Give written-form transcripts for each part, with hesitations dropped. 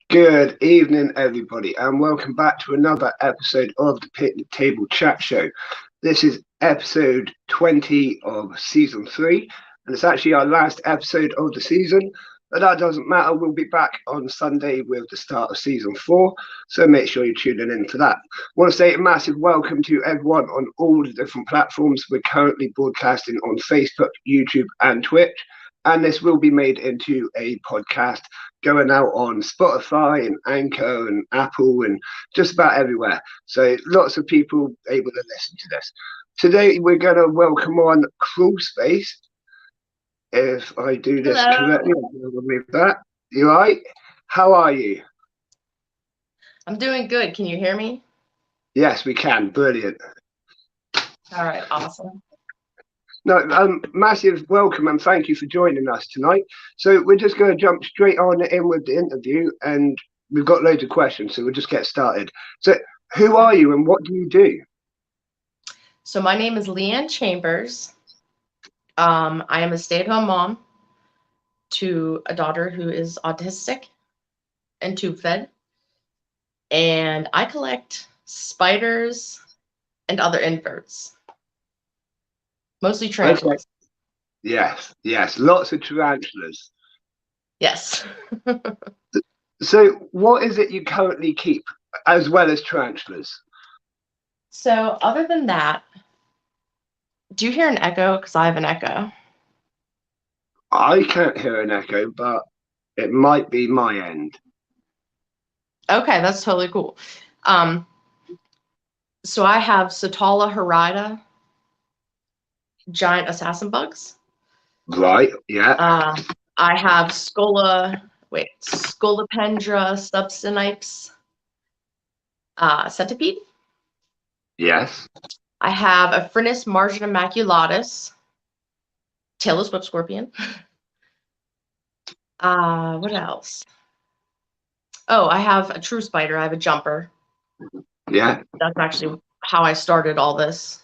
Good evening, everybody, and welcome back to another episode of the Picnic Table Chat Show. This is episode 20 of season 3, and it's actually our last episode of the season, but that doesn't matter. We'll be back on Sunday with the start of season 4, so make sure you're tuning in for that. I want to say a massive welcome to everyone on all the different platforms. We're currently broadcasting on Facebook, YouTube, and Twitch, and this will be made into a podcast going out on Spotify and Anchor and Apple and just about everywhere. So lots of people able to listen to this. Today we're going to welcome on Crawl Space. If I do this correctly, I'm going to remove that. You all right? How are you? I'm doing good. Can you hear me? Yes, we can. Brilliant. All right, awesome. No, massive welcome and thank you for joining us tonight. So we're just going to jump straight on in with the interview, and we've got loads of questions, so we'll just get started. So who are you and what do you do? So my name is Leanne Chambers. I am a stay-at-home mom to a daughter who is autistic and tube-fed, and I collect spiders and other inverts. Mostly tarantulas. Okay. Yes, lots of tarantulas. Yes. So what is it you currently keep as well as tarantulas? So other than that, do you hear an echo? Because I have an echo. I can't hear an echo, but it might be my end. Okay, that's totally cool. So I have Sotala horrida, giant assassin bugs. Right, yeah. I have Scolopendra substinipes centipede. Yes. I have Aphrinus margina maculatus, tailless whip scorpion. What else? Oh, I have a true spider. I have a jumper. Yeah. That's actually how I started all this.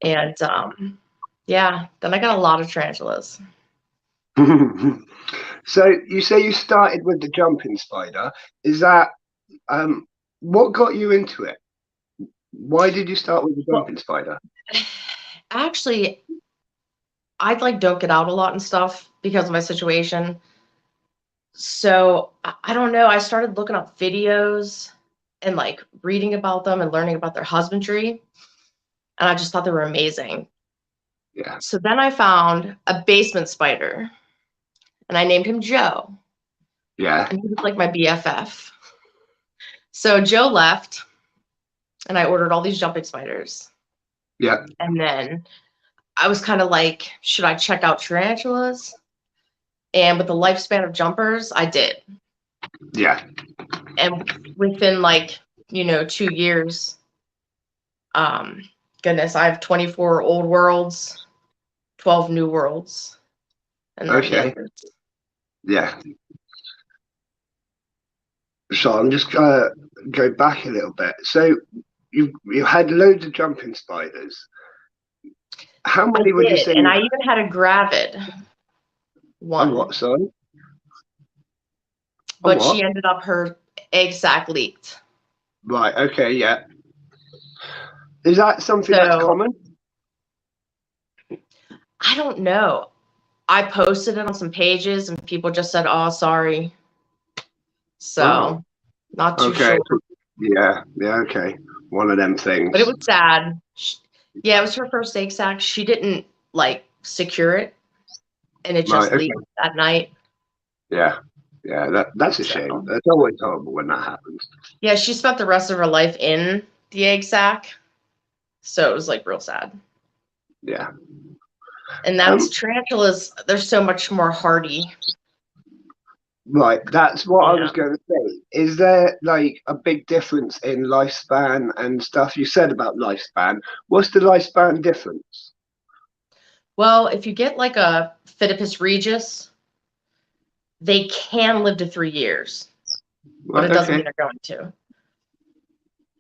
And yeah, then I got a lot of tarantulas. So you say you started with the jumping spider. Is that what got you into it? Why did you start with the jumping spider? Actually, I'd don't get out a lot and stuff because of my situation. So I don't know. I started looking up videos and reading about them and learning about their husbandry. And I just thought they were amazing. Yeah. So then I found a basement spider and I named him Joe. Yeah. And he was my BFF. So Joe left and I ordered all these jumping spiders. Yeah. And then I was kind of should I check out tarantulas? And with the lifespan of jumpers, I did. Yeah. And within 2 years, goodness, I have 24 old worlds, 12 new worlds. And okay. Yeah. So I'm just gonna go back a little bit. So you had loads of jumping spiders. How many would you say? And I even had a gravid one. What, sorry? But she ended up, her egg sac leaked. Right, okay, yeah. Is that something that's common? I don't know. I posted it on some pages and people just said, oh, sorry. So, not too sure. Yeah, okay. One of them things. But it was sad. Yeah, it was her first egg sac. She didn't secure it, and it just leaked that night. Yeah. Yeah, that's a So shame. It's always horrible when that happens. yeah, she spent the rest of her life in the egg sac, so it was like real sad. Yeah. And that's tarantulas. They're so much more hardy. Right, that's what I Yeah. was going to say. Is there like a big difference in lifespan and stuff? You said about lifespan. What's the lifespan difference? Well, if you get like a Phidippus regis, they can live to 3 years, but Right, it doesn't mean okay. they're going to.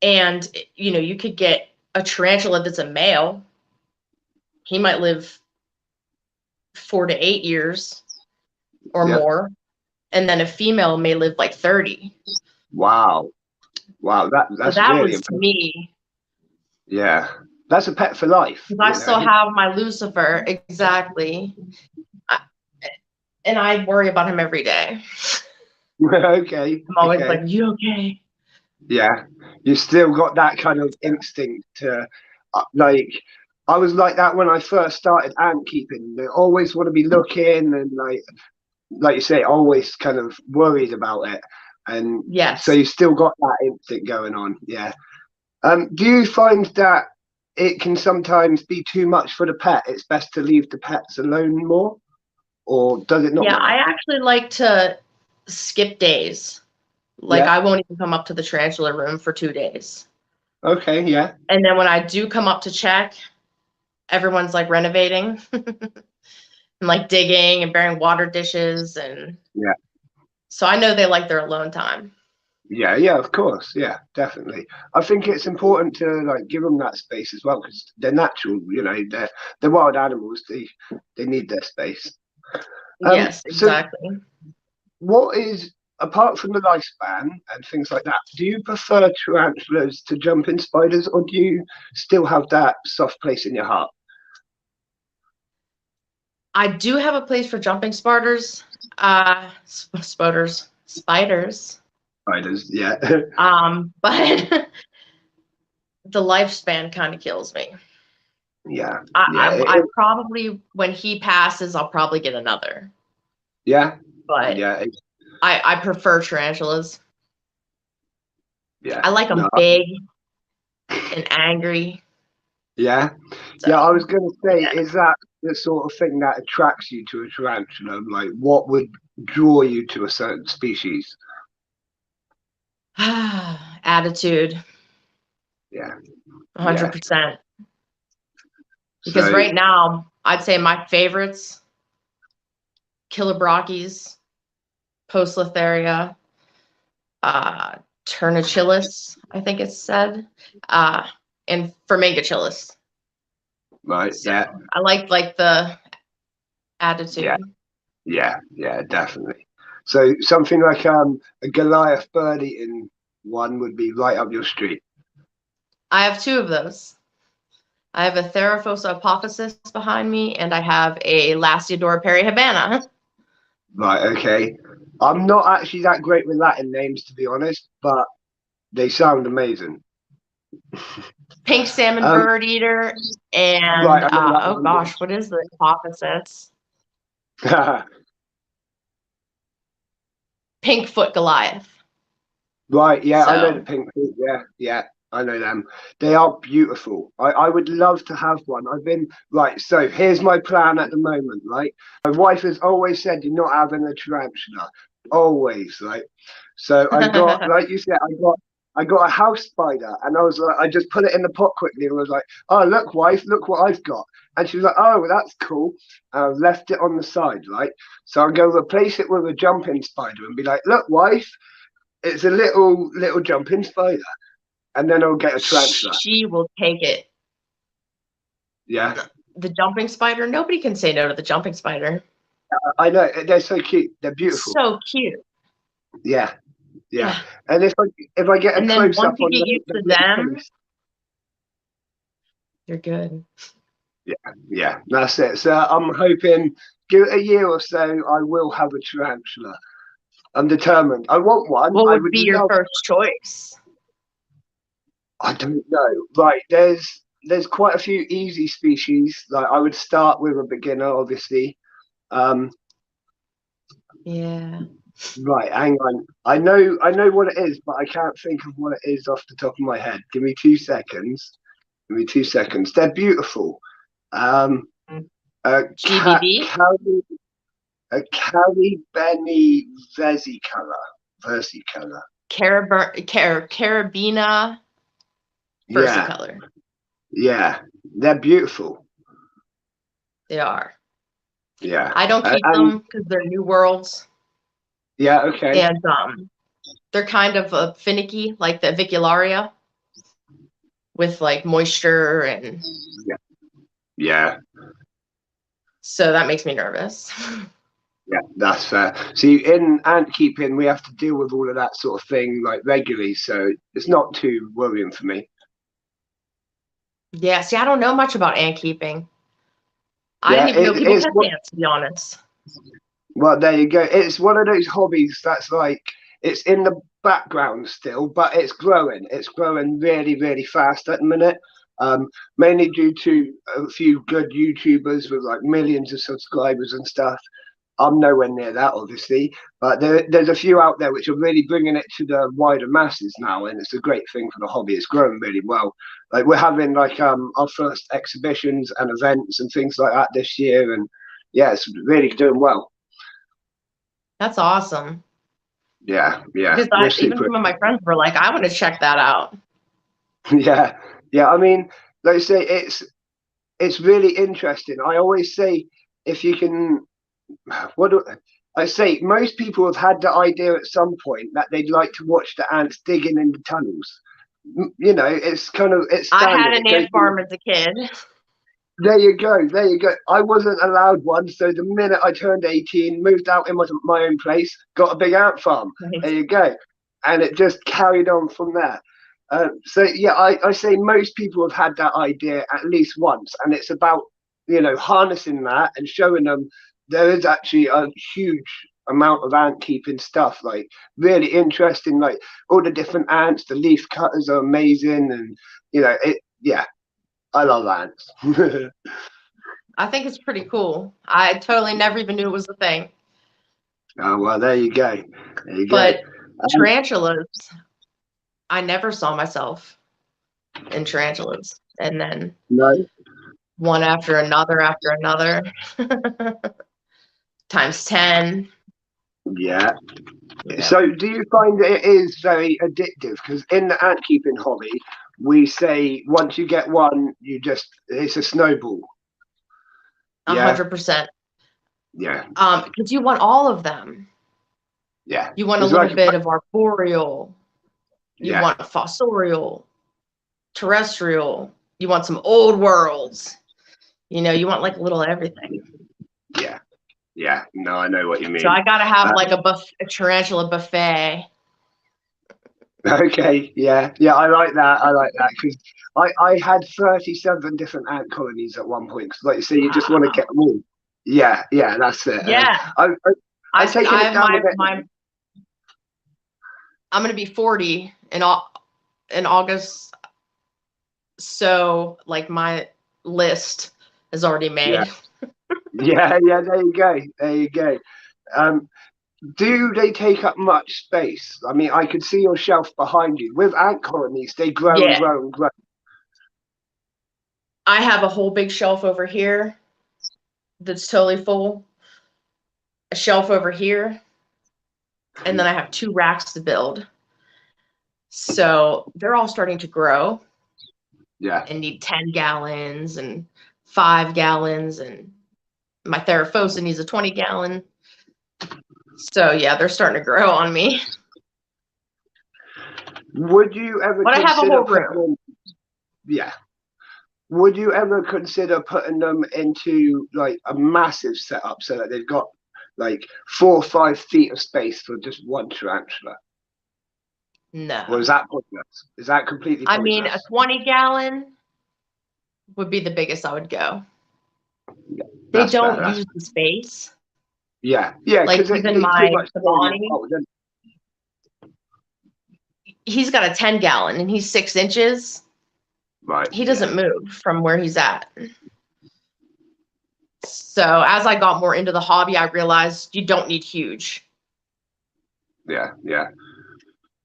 And you could get a tarantula that's a male. He might live 4 to 8 years or Yeah. more, and then a female may live like 30. Wow. Wow, So that's that really was to impressive. me, Yeah. That's a pet for life, because I you still know. have my Lucifer, exactly. I, and I worry about him every day. Okay, I'm always like, okay. "Are you okay?" Yeah. You still got that kind of instinct to like I was like that when I first started ant keeping. They always want to be looking and like you say, always kind of worried about it. And so Yes. you still got that instinct going on. Yeah. Do you find that it can sometimes be too much for the pet? It's best to leave the pets alone more, or does it not Yeah, matter? I actually like to skip days. Like Yeah. I won't even come up to the tarantula room for 2 days. Okay. Yeah. And then when I do come up to check, everyone's like renovating and like digging and burying water dishes. And Yeah. so I know they like their alone time. Yeah. Yeah. Of course. Yeah. Definitely. I think it's important to like give them that space as well because they're natural. You know, they're wild animals. They need their space. Yes, So exactly. what is apart from the lifespan and things like that, do you prefer tarantulas to jumping spiders or do you still have that soft place in your heart? I do have a place for jumping spiders, spiders. Spiders, yeah. But the lifespan kind of kills me. Yeah, I, yeah, I, I probably, when he passes, I'll probably get another. yeah, But yeah, I prefer tarantulas. yeah. I like No, them big and angry. yeah, yeah. I So was going to say, is that the sort of thing that attracts you to a tarantula? Like, what would draw you to a certain species? attitude, Yeah, yeah. 100%. Because So, right now, I'd say my favorites, Killabrakis, Poecilotheria, uh, Turnachillis, I think it's said, uh, and Formigachillis. right, So yeah, I like the yeah, attitude. yeah, definitely. So something like a Goliath bird eating one would be right up your street. I have two of those. I have a Theraphosa apophysis behind me, and I have a Lasiodora perihabana. Right, okay. I'm not actually that great with Latin names to be honest, but they sound amazing. Pink salmon Um, bird eater, and right, I know that oh one. gosh, what is the apophysis? Yeah. Pink foot Goliath. Right, yeah, I know the So pink feet. Yeah, yeah, I know them. They are beautiful. I would love to have one. I've been right. So here's my plan at the moment. Right, my wife has always said you're not having a tarantula. Always, right. So I got, like you said, I got a house spider, and I was like, I just put it in the pot quickly, and was like, oh look, wife, look what I've got. And she was like, oh, that's cool. And I left it on the side, right. So I'm going to replace it with a jumping spider and be like, look, wife. It's a little jumping spider, and then I'll get a tarantula. she will take it. Yeah, The jumping spider, nobody can say no to the jumping spider. I know they're so cute. They're beautiful. So cute. Yeah, yeah. Yeah. And if I get a And then close once up you on get used the to little them, face, you're good. yeah, yeah, that's it. So I'm hoping, give it a year or so, I will have a tarantula. I'm determined. I want one. What I would would be your love. first choice? I don't know. Right, there's quite a few easy species. Like I would start with a beginner, obviously. Um, Yeah. Right, hang on. I know what it is, but I can't think of what it is off the top of my head. Give me 2 seconds. Give me 2 seconds. They're beautiful. Um, a GBB, Cari Benny Versicolor. Carabina Yeah, versicolor. yeah, they're beautiful. They are. Yeah, I don't keep and them because they're new worlds, yeah, okay, and they're kind of finicky, like the Avicularia, with like moisture, and yeah, yeah, so that makes me nervous. yeah. That's fair. See, in ant keeping, we have to deal with all of that sort of thing like regularly, so it's not too worrying for me. Yeah, see, I don't know much about ant keeping. I Yeah, didn't even know people it's kept ants, to be honest. well, there you go. It's one of those hobbies that's like it's in the background still, but it's growing. It's growing really, really fast at the minute. Mainly due to a few good YouTubers with like millions of subscribers and stuff. I'm nowhere near that, obviously, but there's a few out there which are really bringing it to the wider masses now, and it's a great thing for the hobby. It's growing really well. Like we're having like our first exhibitions and events and things like that this year, and yeah, it's really doing well. That's awesome. Yeah, yeah, Because we're even super. some of my friends were like, I want to check that out. Yeah, yeah. I mean, like I say, it's really interesting. I always say if you can, what do I say? Most people have had the idea at some point that they'd like to watch the ants digging in the tunnels. You know, it's kind of it's I had standard. an It goes. ant farm as a kid. There you go. There you go. I wasn't allowed one, so the minute I turned 18, moved out in my own place, got a big ant farm. There Nice. you go, and it just carried on from there. So yeah, I say most people have had that idea at least once, and it's about harnessing that and showing them there is actually a huge amount of ant keeping stuff, like really interesting, like all the different ants. The leaf cutters are amazing, and it. Yeah, I love ants. I think it's pretty cool. I totally never even knew it was a thing. Oh well, there you go. There you go. But tarantulas, I never saw myself in tarantulas. And then No. one after another, times 10. Yeah. Yeah. So, do you find that it is very addictive? Because in the ant keeping hobby, we say once you get one, it's a snowball. Yeah. 100%. Yeah. Because you want all of them. Yeah. You want a It's little like bit of arboreal. You yeah. want fossorial, terrestrial. You want some old worlds. You want like a little everything. Yeah. Yeah. No, I know what you mean. So I gotta have like a tarantula buffet. Okay. Yeah. Yeah. I like that. I like that because I had 37 different ant colonies at one point. Because like you say, you just want to get them all. Yeah. Yeah. That's it. Yeah. I've taken I it have down a bit. I'm gonna be 40 in August. So like my list is already made. Yeah, yeah, there you go. There you go. Um, do they take up much space? I mean, I could see your shelf behind you. With ant colonies, they grow and Yeah. grow and grow. I have a whole big shelf over here that's totally full. A shelf over here. And then I have 2 racks to build. So they're all starting to grow. Yeah. And need 10 gallons and 5 gallons. And my Theraphosa needs a 20-gallon. So yeah, they're starting to grow on me. Would you ever But I have a consider whole room. yeah. Would you ever consider putting them into like a massive setup so that they've got like 4 or 5 feet of space for just one tarantula? No. Or is that pointless? Is that completely pointless? I mean, a 20-gallon would be the biggest I would go. Yeah, they don't use the space. Yeah, yeah, like because even too my much Sabani, he's got a 10-gallon and he's 6 inches. Right. He doesn't move from where he's at. So as I got more into the hobby, I realized you don't need huge. Yeah.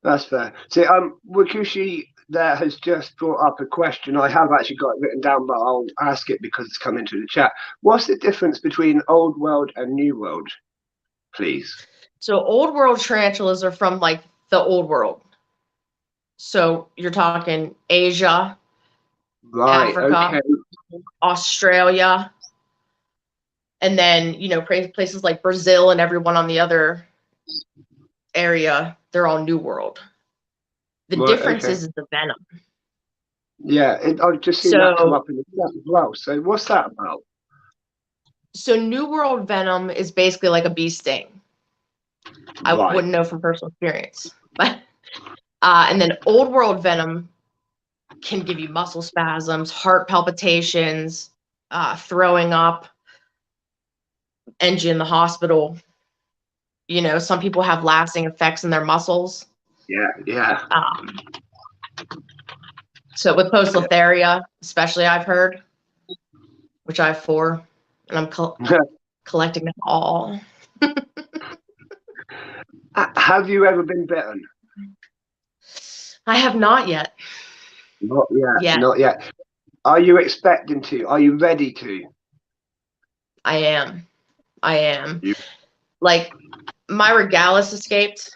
That's fair. See, Wakushi there has just brought up a question. I have actually got it written down, but I'll ask it because it's come into the chat. What's the difference between Old World and New World, please? So old world tarantulas are from like the old world. So you're talking Asia, Right. Africa, Okay. Australia, and then, places like Brazil and everyone on the other area, they're all New World. The Right. difference Okay. is the venom. Yeah. I've just seen that come So, up in the chat as well. So what's that about? so New World venom is basically like a bee sting. I Right. wouldn't know from personal experience, but and then Old World venom can give you muscle spasms, heart palpitations, throwing up, end you in the hospital. Some people have lasting effects in their muscles. Yeah. So with post-letharia, especially, I've heard, which I have 4, and I'm collecting them all. Have you ever been bitten? I have not yet. Not yet. Yet. Not yet. Are you expecting to? Are you ready to? I am. You, Like, my regalis escaped.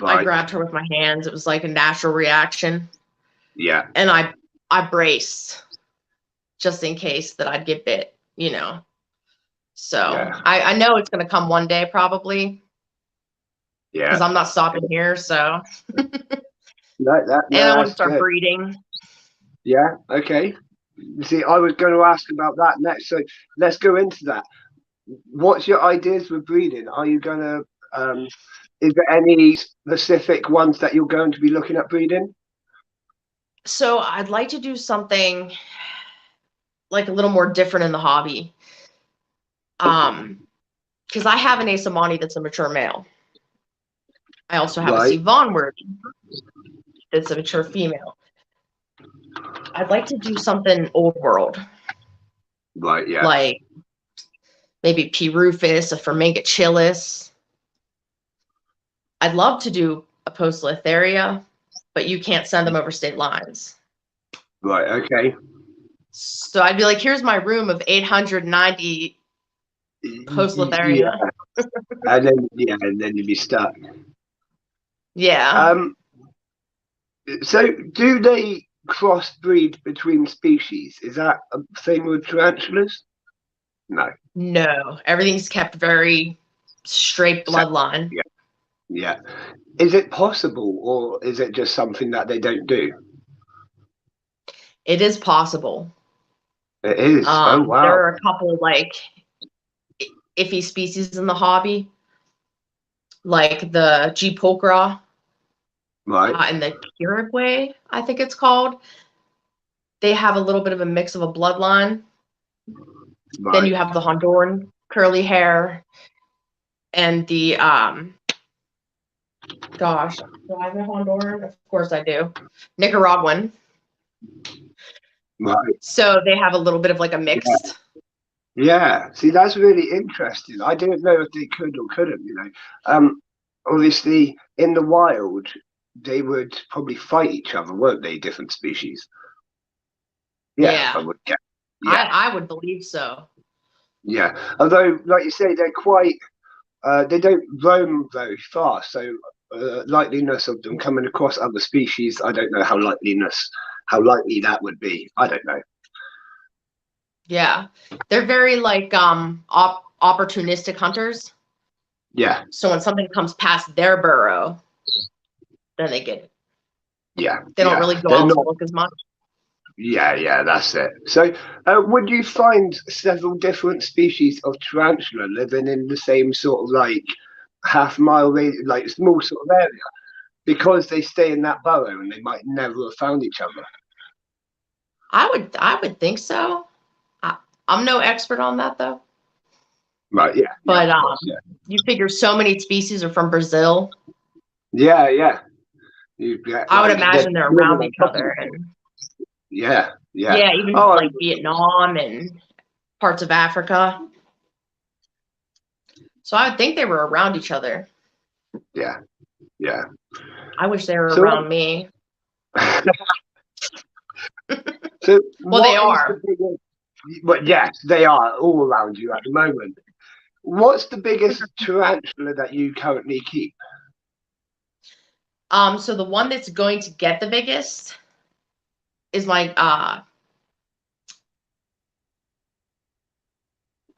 I right. grabbed her with my hands. It was like a natural reaction. Yeah. And I braced just in case that I'd get bit, So Yeah. I know it's going to come one day probably, because Yeah. I'm not stopping here. So, No, and I want to that's start good. breeding. Yeah. Okay. See, I was going to ask about that next, so let's go into that. What's your ideas for breeding? Are you going to? Is there any specific ones that you're going to be looking at breeding? So I'd like to do something like a little more different in the hobby. Because I have an Asamani that's a mature male. I also have a Right. Sivanward that's a mature female. I'd like to do something old world, Right. Yeah. like maybe P. rufus, a Firmingachillis. I'd love to do a Poecilotheria, but you can't send them over state lines. Right. Okay. So I'd be like, here's my room of 890 Poecilotheria. Yeah. And then you'd be stuck. Yeah. So do they crossbreed between species? Is that a thing with tarantulas? No. No, everything's kept very straight bloodline. Yeah. Yeah. Is it possible, or is it just something that they don't do? It is possible. It is. Oh There wow. are a couple like iffy species in the hobby, like the G. pulchra Right. and the Uruguay, I think it's called. They have a little bit of a mix of a bloodline. Right. Then you have the Honduran curly hair and the gosh, do I have a Honduran? Of course I do. Nicaraguan. Right. So they have a little bit of like a mixed. Yeah. See, that's really interesting. I didn't know if they could or couldn't. Obviously, in the wild, they would probably fight each other, weren't they? Different species. Yeah, I would get. Yeah, I would believe so. yeah. Although, like you say, they're quite. They don't roam very fast, so likeliness of them coming across other species, I don't know how likely that would be. I don't know. Yeah, they're very like opportunistic hunters. Yeah. So when something comes past their burrow, then they get it. Yeah. They don't really go out to look as much. Yeah, that's it. So, would you find several different species of tarantula living in the same sort of like half-mile radius, like small sort of area, because they stay in that burrow and they might never have found each other? I would think so. I'm no expert on that though. Right. Yeah. But you figure so many species are from Brazil. Yeah. I would imagine they're around each other. And yeah. even like Vietnam and parts of Africa. So I would think they were around each other. Yeah, yeah. I wish they were So, around me. so Well, they what is the are. biggest? Well, yes, they are all around you at the moment. What's the biggest tarantula that you currently keep? So the one that's going to get the biggest is my I'm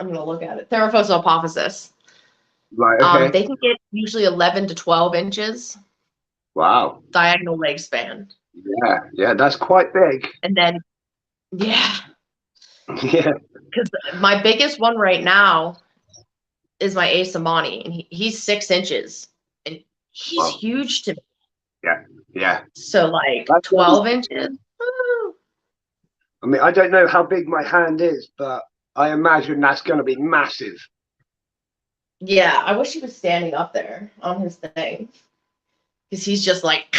gonna look at it. Theraphosa apophysis. Right. Okay. They can get usually 11 to 12 inches Wow. diagonal leg span. Yeah. Yeah. That's quite big. And then, yeah, Yeah. because my biggest one right now is my Asamani, and he's 6 inches, and he's Wow. huge to me. Yeah. Yeah. So like That's 12 inches. I mean, I don't know how big my hand is, but I imagine that's going to be massive. Yeah, I wish he was standing up there on his thing because he's just like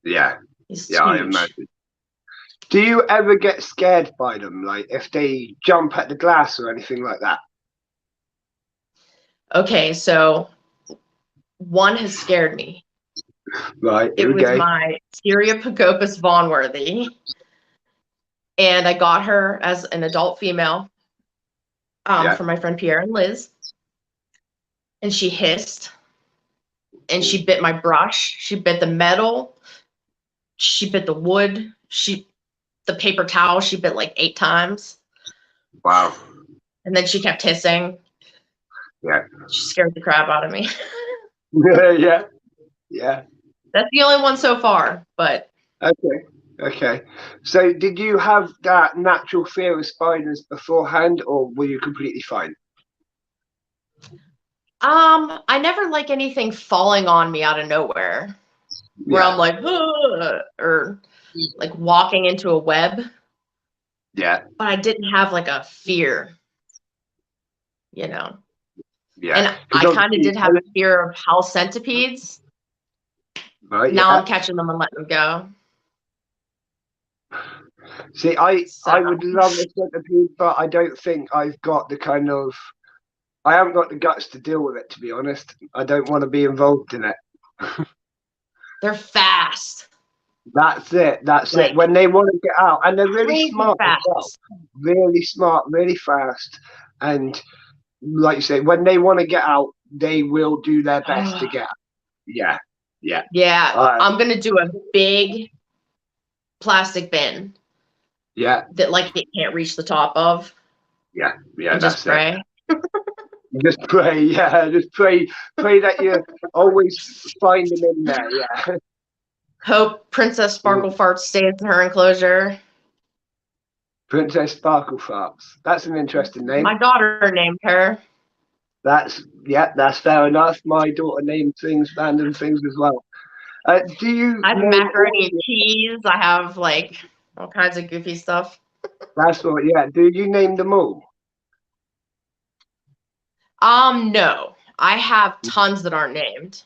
Yeah. he's Yeah. I huge. imagine. Do you ever get scared by them, like if they jump at the glass or anything like that? Okay, so one has scared me. Right. It was Okay. my Stereopagopus vaughnworthy, and I got her as an adult female Yeah. from my friend Pierre and Liz, and she hissed, and she bit my brush, she bit the metal, she bit the wood, the paper towel, she bit like 8 times, Wow. and then she kept hissing. Yeah. She scared the crap out of me. Yeah. Yeah. That's the only one so far, but Okay. Okay. So, did you have that natural fear of spiders beforehand, or were you completely fine? I never like anything falling on me out of nowhere where I'm Yeah. like, "Ugh," or like walking into a web, Yeah. but I didn't have like a fear, you know. Yeah. And Because I kind of obviously, did have a fear of house centipedes. right. Now Yeah. I'm catching them and letting them go. See, I So, would love a centipede, but I don't think I've got the kind of I haven't got the guts to deal with it. To be honest, I don't want to be involved in it. they're fast, That's it. That's it. like When they want to get out, and they're really crazy smart as well. fast. Really smart, really fast, and like you say, when they want to get out, they will do their best to get out. Yeah, yeah, Yeah, uh, I'm gonna do a big plastic bin yeah, that like it can't reach the top of yeah, yeah. and just That's it. pray. Just pray, yeah, just pray that you always find them in there. Yeah. Hope Princess Sparklefart stays in her enclosure. Princess Sparkle Farts. That's an interesting name. My daughter named her. That's fair enough. My daughter named things random things as well. Do you I have name all macaroni and your, cheese. I have like all kinds of goofy stuff. that's what, yeah. Do you name them all? No. I have tons that aren't named.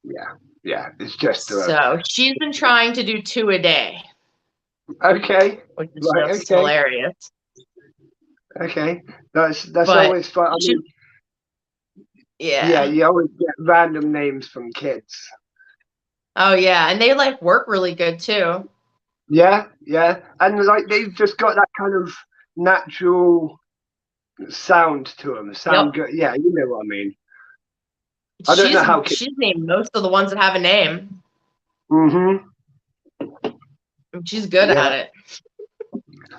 Yeah, yeah. It's just So she's been trying to do 2 a day, okay. which is Right, just okay, hilarious. okay. That's But always fun. I she, mean, yeah, yeah. you always get random names from kids. Oh yeah, and they like work really good too. Yeah, yeah. And like they've just got that kind of natural sound to them. Sound Yep. good. Yeah, you know what I mean. I don't know how kids. She's named most of the ones that have a name. Mm-hmm. And she's good Yeah. at it.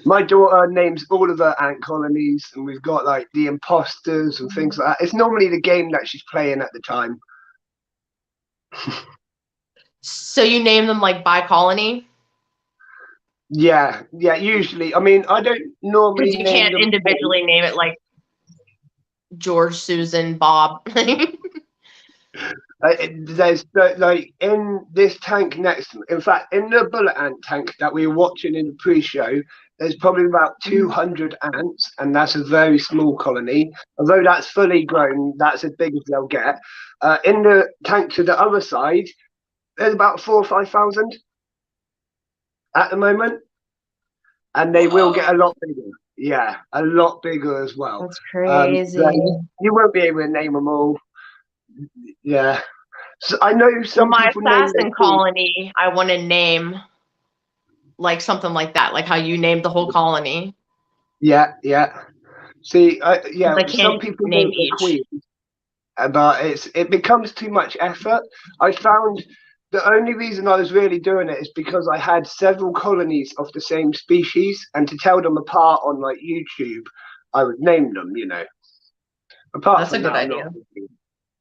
My daughter names all of her ant colonies, and we've got like the imposters and things like that. It's normally the game that she's playing at the time. So you name them like by colony? Yeah, yeah. Usually, I mean, I don't Because normally you name can't them all. individually name it like George, Susan, Bob. There's like in this tank next to me. In fact, in the bullet ant tank that we were watching in the pre-show, there's probably about 200 ants, and that's a very small colony. Although that's fully grown, that's as big as they'll get. In the tank to the other side, there's about 4 or 5 thousand at the moment, and they will get a Whoa, lot bigger. Yeah, a lot bigger as well. that's crazy. You won't be able to name them all. Yeah. So I know Well, some my people name their assassin queen. colony, I want to name like something like that, like how you named the whole colony. Yeah, yeah. See, Because yeah, I some can't people name name their each. queen, but it becomes too much effort. I found the only reason I was really doing it is because I had several colonies of the same species, and to tell them apart on like YouTube, I would name them. Apart That's a from that, good I'm not. idea.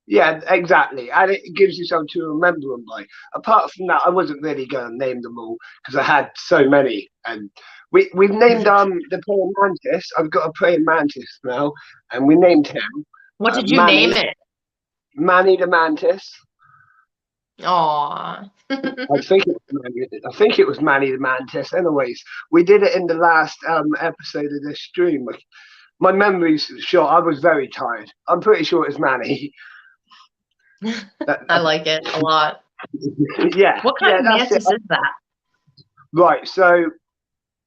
Yeah, exactly, and it gives you something to remember them by. Apart from that, I wasn't really going to name them all because I had so many, and we've named the praying mantis. I've got a praying mantis now, and we named him What did you name Manny, it? Manny the mantis. Aw. I think it was Manny the mantis. Anyways, we did it in the last episode of this stream. My memory's short. I was very tired. I'm pretty sure it was Manny. I like it a lot. Yeah, What kind yeah, of that's it. mantis is that? Right, so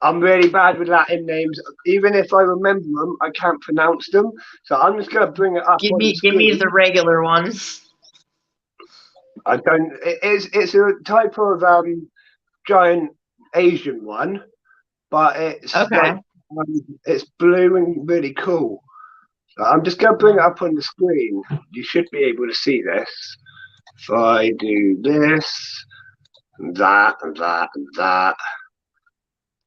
I'm really bad with Latin names. Even if I remember them, I can't pronounce them. So I'm just going to bring it up Give on the me give me the screen. regular ones. I don't. It's a type of giant Asian one, but it's like Okay. it's blue and really cool. So I'm just going to bring it up on the screen. You should be able to see this. If I do this, and that, and that, and that.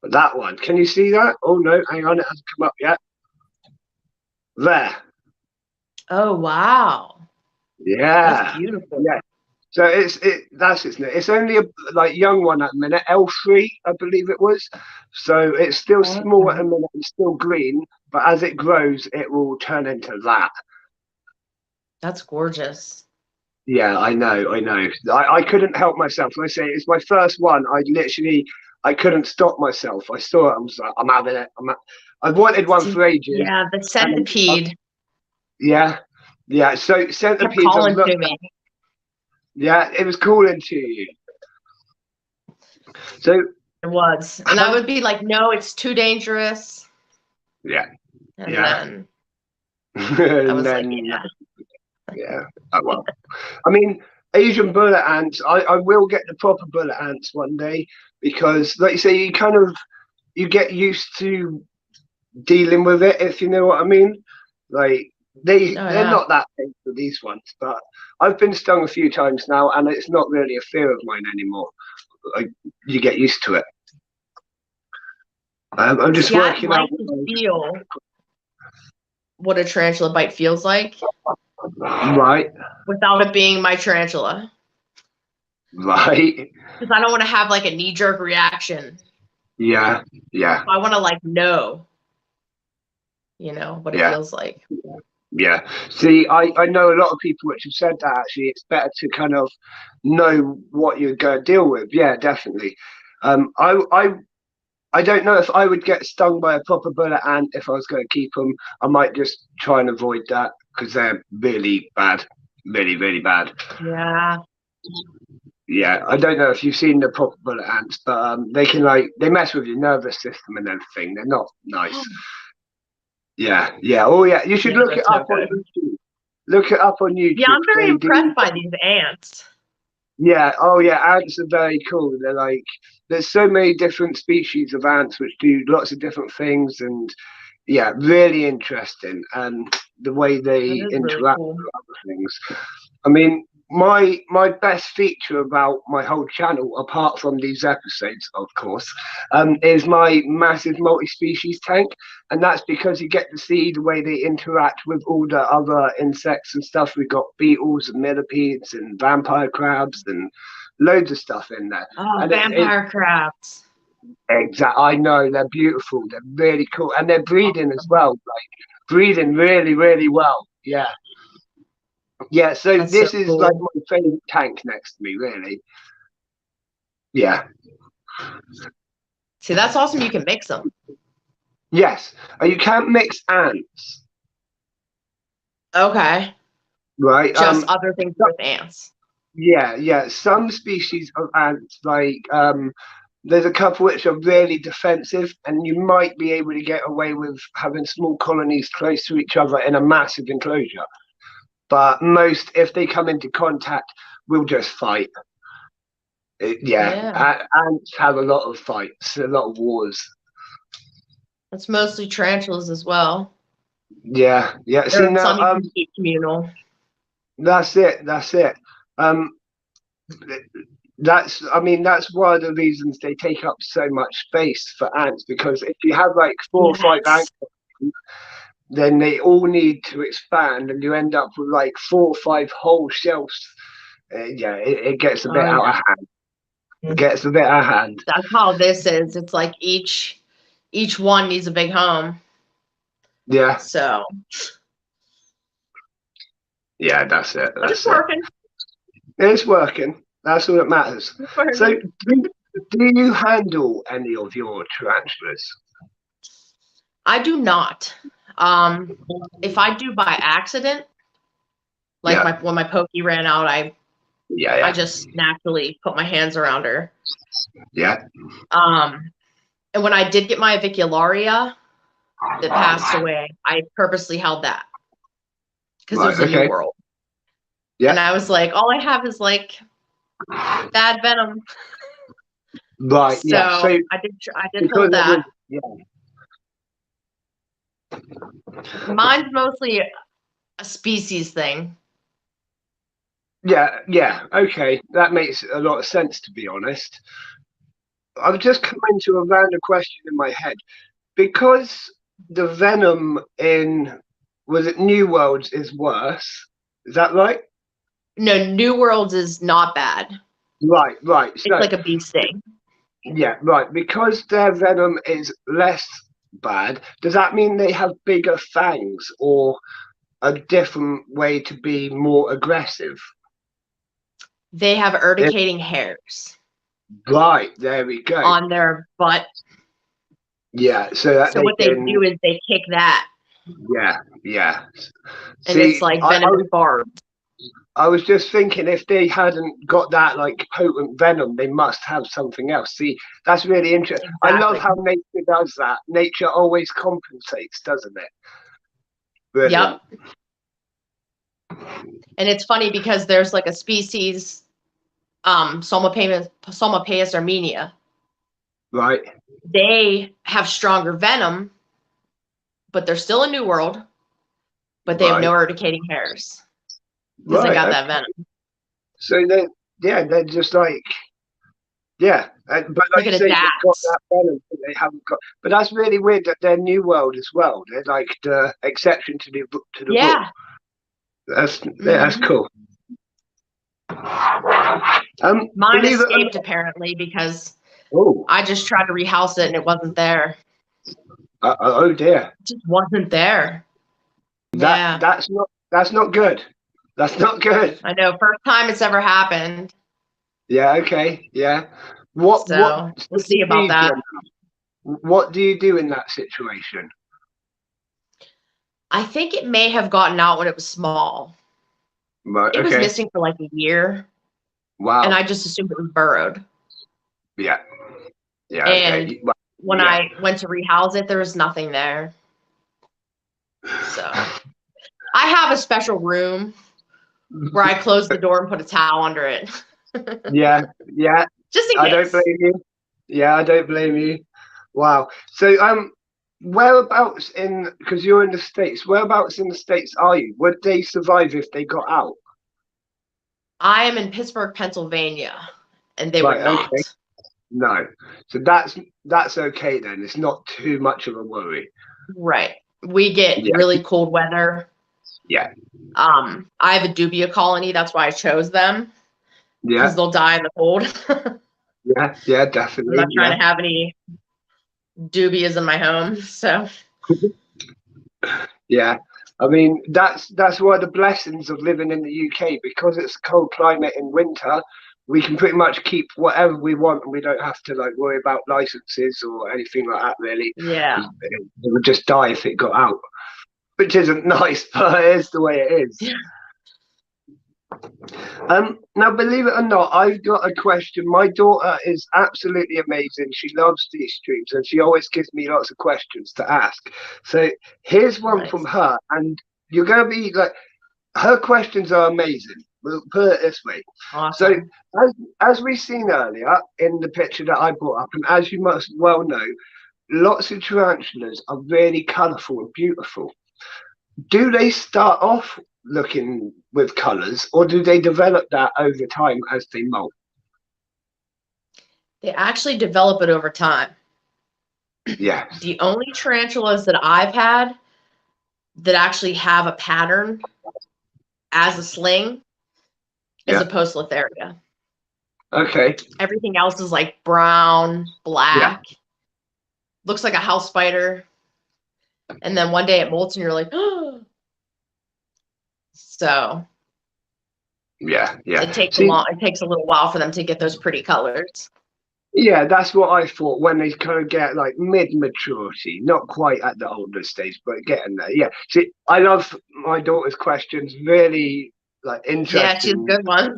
That one. Can you see that? Oh no, hang on, it hasn't come up yet. There. Oh wow. That's Yeah. beautiful. Yeah. So that's its name. It's only a like young one at the minute, L3, I believe it was. So it's still small at Okay. the minute, it's still green, but as it grows, it will turn into that. That's gorgeous. Yeah, I know, I know. I couldn't help myself. Like I say, it's my first one. I couldn't stop myself. I saw it. I was like, I'm having it. I've wanted one See, for ages, yeah, the and centipede yeah, yeah. So kept centipedes, I've calling looked. to me. Yeah, it was calling to you. So It was. And I would be like, no, it's too dangerous. yeah, And yeah, then I and was like, then yeah. yeah. Oh well. I mean, Asian bullet ants. I will get the proper bullet ants one day because, like you say, you get used to dealing with it, if you know what I mean. Like Oh they're yeah. not that painful, these ones, but I've been stung a few times now, and it's not really a fear of mine anymore. Like you get used to it. I'm just See, I'd working out. like to feel what a tarantula bite feels like Right, without it being my tarantula. right, Because I don't want to have like a knee-jerk reaction. yeah, yeah, I want to like know, what it yeah. feels like. Yeah. See, I know a lot of people which have said that actually it's better to kind of know what you're going to deal with. Yeah, definitely. Um, I, I, I don't know if I would get stung by a proper bullet ant if I was going to keep them. I might just try and avoid that because they're really bad, really, really bad. Yeah. Yeah, I don't know if you've seen the proper bullet ants, but they mess with your nervous system and everything. They're not nice. Yeah, yeah. Oh, yeah. You should Yeah, look it that's no up on good. YouTube. Look it up on Yeah, YouTube. I'm very They do. impressed by these ants. Yeah. Oh, yeah. Ants are very cool. They're like there's so many different species of ants which do lots of different things, and yeah, really interesting. And the way That they is really interact cool. with other things. I mean, my best feature about my whole channel, apart from these episodes, of course, is my massive multi-species tank, and that's because you get to see the way they interact with all the other insects and stuff. We've got beetles and millipedes and vampire crabs and loads of stuff in there. Oh, And it vampire crabs. I know they're beautiful. They're really cool, and they're breeding as well. Like breeding really, really well. Yeah. Yeah, so That's so this is like cool. my favorite tank next to me, really. Yeah. See, that's awesome. You can mix them. Yes. You can't mix ants, Okay. right? Just other things with ants. Yeah, yeah. Some species of ants, like there's a couple which are really defensive, and you might be able to get away with having small colonies close to each other in a massive enclosure. but most, if they come into contact, will just fight. Yeah. Ants have a lot of fights, a lot of wars. It's mostly tarantulas as well. Yeah. There See are some now, you can keep communal. that's it. Um, I mean, that's one of the reasons they take up so much space for ants, because if you have like 4 or 5 Yes. ants, then they all need to expand, and you end up with like 4 or 5 whole shelves. It gets a bit Oh out of yeah. hand. It gets a bit out of hand. That's how this is. It's like each one needs a big home. Yeah, So, yeah, that's it. but it's That's it. working. It's working. That's all that matters. It's So, working. do you handle any of your tarantulas? I do not. If I do by accident, like Yeah, when my pokey ran out, I yeah, just naturally put my hands around her. yeah. And when I did get my avicularia that passed away, I purposely held that because it Right. was a new Okay. world. Yeah. And I was like, all I have is like bad venom. Right. So Yeah. So I did because hold it was, that. Mine's mostly a species thing. yeah. Okay, that makes a lot of sense, to be honest. I've just come into a random question in my head, because the venom in, was it New Worlds, is worse. Is that right? No, New Worlds is not bad. Right. It's So like a bee sting. yeah, right. Because their venom is less bad, does that mean they have bigger fangs, or a different way to be more aggressive? They have If, urticating hairs right, there we go. on their butt. Yeah, so that So they what they can. do is they kick that, Yeah. and it's See, like venomous barbs. I was just thinking, if they hadn't got that like potent venom, they must have something else. See, that's really interesting. I love Exactly. how nature does that. Nature always compensates, doesn't it? Brilliant. Yep. And it's funny because there's like a species, Somapaeus armenia. Right. They have stronger venom, but they're still a New World, but they have no Right. urticating hairs because they Right. got Okay. that venom. So they're just like, but They like you can say, they've got adapt. that balance that they haven't got. But that's really weird that they're New World as well. They're like the exception to the rule. Yeah. That's Mm-hmm. cool. Mine Believe it or escaped not. apparently because Oh, I just tried to rehouse it and it wasn't there. oh dear. It just wasn't there. Yeah. That's not good. That's not good. I know. First time it's ever happened. Yeah. Okay. Yeah. What So we'll see about that. what do you do in that situation? I think it may have gotten out when it was small. Right. It was Okay. missing for like a year, Wow. and I just assumed it was burrowed. Yeah. Yeah. And Okay. Well, when yeah. I went to rehouse it, there was nothing there. So I have a special room where I close the door and put a towel under it. Yeah. Yeah. Just in I don't case. blame you. Yeah, I don't blame you. Wow. So whereabouts in, because you're in the States, whereabouts in the States are you? Would they survive if they got out? I am in Pittsburgh, Pennsylvania, and they would Right. not. Okay. No. So that's okay then. It's not too much of a worry. Right. We get Yeah. really cold weather. Yeah. I have a dubia colony. That's why I chose them because Yeah. they'll die in the cold. Yeah, I'm definitely. not trying Yeah. to have any dubias in my home. So Yeah. I mean, that's one of the blessings of living in the UK, because it's a cold climate in winter. We can pretty much keep whatever we want, and we don't have to like worry about licenses or anything like that, really. yeah. It would just die if it got out, which isn't nice, but it is the way it is. Now, believe it or not, I've got a question. My daughter is absolutely amazing. She loves these streams, and she always gives me lots of questions to ask. So here's one from Nice. her, and you're going to be like, her questions are amazing. We'll put it this way. So, Awesome. as we seen earlier in the picture that I brought up, and as you must well know, lots of tarantulas are really colourful and beautiful. Do they start off looking with colours, or do they develop that over time as they molt? They actually develop it over time. Yes. The only tarantulas that I've had that actually have a pattern as a sling is Yeah. a Poecilotheria. Okay. Everything else is like brown, Yeah. black, looks like a house spider. And then one day it molts and you're like, oh. So Yeah. Yeah. it takes See, it takes a little while for them to get those pretty colors. yeah, that's what I thought when they kind of get like mid-maturity, not quite at the older stage, but getting there. Yeah. See, I love my daughter's questions. Really like Yeah, she's a interesting. good one.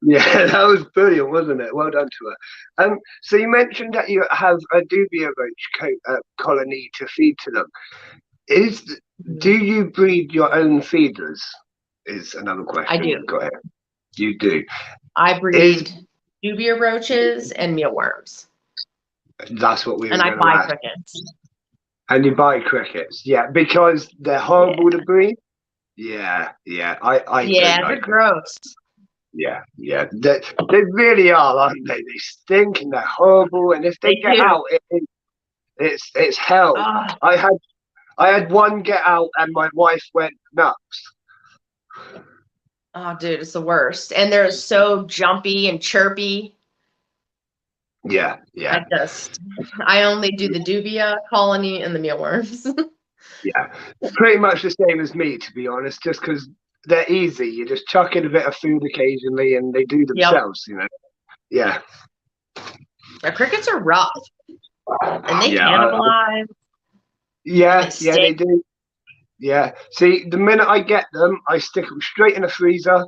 Yeah, that was brilliant, wasn't it? Well done to her. So you mentioned that you have a dubia roach colony to feed to them. Do you breed your own feeders? Is another I question do. we've got here. You do. I breed dubia roaches and mealworms. That's what we were And I going to buy ask. crickets. And you buy crickets, yeah, because they're horrible to breed. Yeah, yeah. I Yeah, don't they're like them. gross. Yeah, yeah. They really are, aren't they? They stink and they're horrible. And if they They get do. out, it's hell. Oh, I had one get out and my wife went nuts. oh, dude, it's the worst. And they're so jumpy and chirpy. Yeah, yeah, I only do the dubia colony and the mealworms. yeah. Pretty much the same as me, to be honest. Just because they're easy, you just chuck in a bit of food occasionally, and they do Yep. themselves. You know. Yeah. The crickets are rough. And they Yeah, cannibalize. yeah, They yeah, they stink. do. Yeah. See, the minute I get them, I stick them straight in the freezer.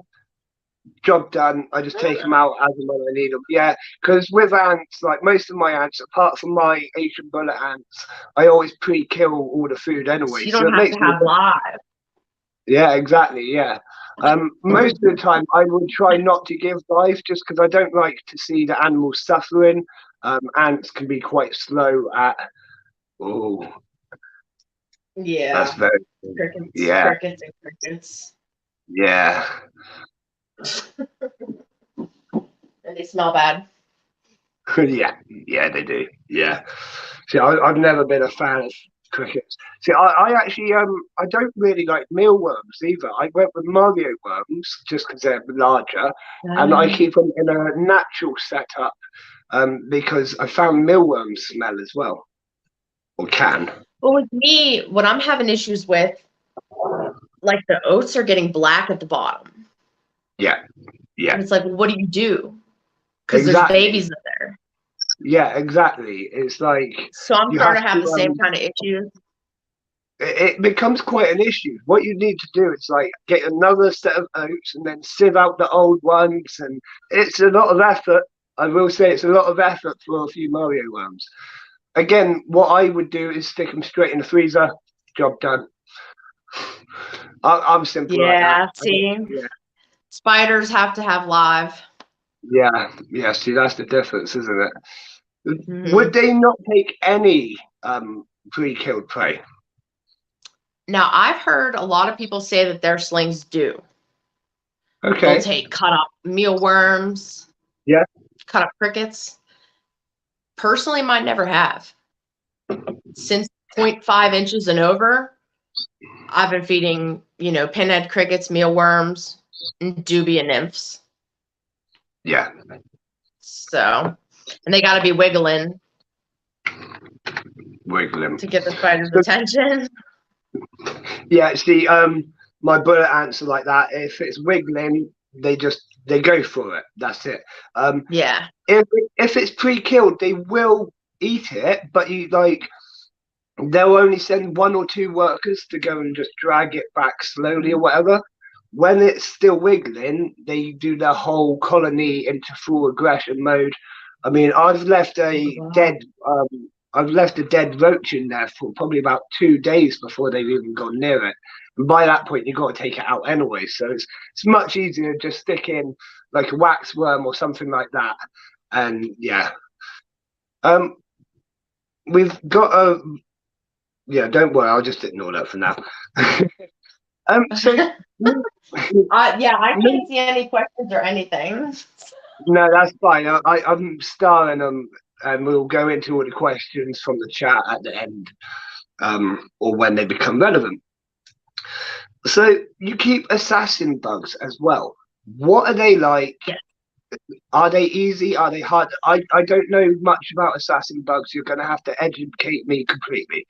Job done. I just take them out as and when I need them. Yeah, because with ants, like most of my ants, apart from my Asian bullet ants, I always pre-kill all the food So anyway. you So don't it have makes to me. have live. Yeah, exactly. Yeah. Most of the time, I would try not to give life just because I don't like to see the animals suffering. Ants can be quite slow at. Oh, that's Yeah. very. Crickets, Yeah, crickets, and crickets. yeah. And they smell bad. Yeah, yeah, they do. Yeah. See, I've never been a fan of crickets. See, I actually I don't really like mealworms either. I went with Mario worms just because they're larger, and I keep them in a natural setup because I found mealworms smell as well, or can. Well, with me, what I'm having issues with, like the oats are getting black at the bottom. Yeah, yeah. And it's like, well, what do you do? Because Exactly. there's babies in there. Yeah, exactly. It's like So I'm you starting have to have to. the same kind of issues. It becomes quite an issue. What you need to do is like get another set of oats and then sieve out the old ones, and it's a lot of effort. I will say it's a lot of effort for a few Mario worms. Again, what I would do is stick them straight in the freezer. Job done. I'm simple like Yeah, that. see, Yeah, spiders have to have live. yeah, yeah. See, that's the difference, isn't it? Mhm. Would they not take any pre-killed prey? Now, I've heard a lot of people say that their slings do. They'll Okay. take cut up mealworms, Yeah. cut up crickets. Personally, mine never have. Since 0.5 inches and over, I've been feeding, pinhead crickets, mealworms, and dubia nymphs. Yeah. So, and they got to be wiggling Wiggling. to get the spider's attention. Yeah, see, my bullet ants are like that. If it's wiggling, they go for it. That's it. Yeah. If it's pre-killed, they will eat it, but they'll only send one or two workers to go and just drag it back slowly or whatever. When it's still wiggling, they do their whole colony into full aggression mode. I mean, I've left a dead roach in there for probably about 2 days before they've even gone near it. And by that point, you've got to take it out anyway. So it's much easier to just stick in like a wax worm or something like that. And yeah, we've got a yeah. Don't worry, I'll just ignore that for now. So Yeah, I can't see any questions or anything. no, that's fine. I'm starring them, and we'll go into all the questions from the chat at the end, or when they become relevant. So you keep assassin bugs as well. What are they like? Yes. Are they easy? Are they hard? I don't know much about assassin bugs. You're going to have to educate me completely.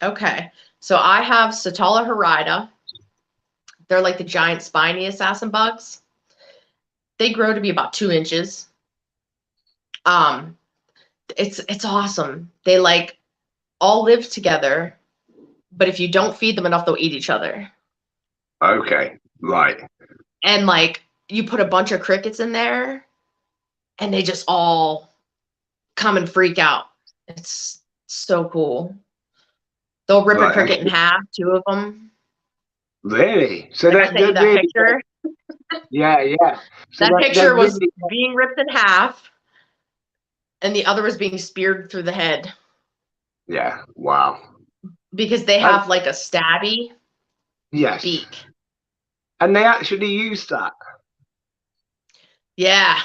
Okay, so I have Satala horrida. They're like the giant spiny assassin bugs. They grow to be about 2 inches. It's awesome. They like all live together, but if you don't feed them enough, they'll eat each other. Okay, right. And like you put a bunch of crickets in there, and they just all come and freak out. It's so cool. They'll rip a cricket in half, 2 of them. Really? So like I sent you that really, picture. yeah, yeah. So That picture was really, being ripped in half, and the other was being speared through the head. yeah. Wow. Because they have like a stabby beak. And they actually use that. Yeah.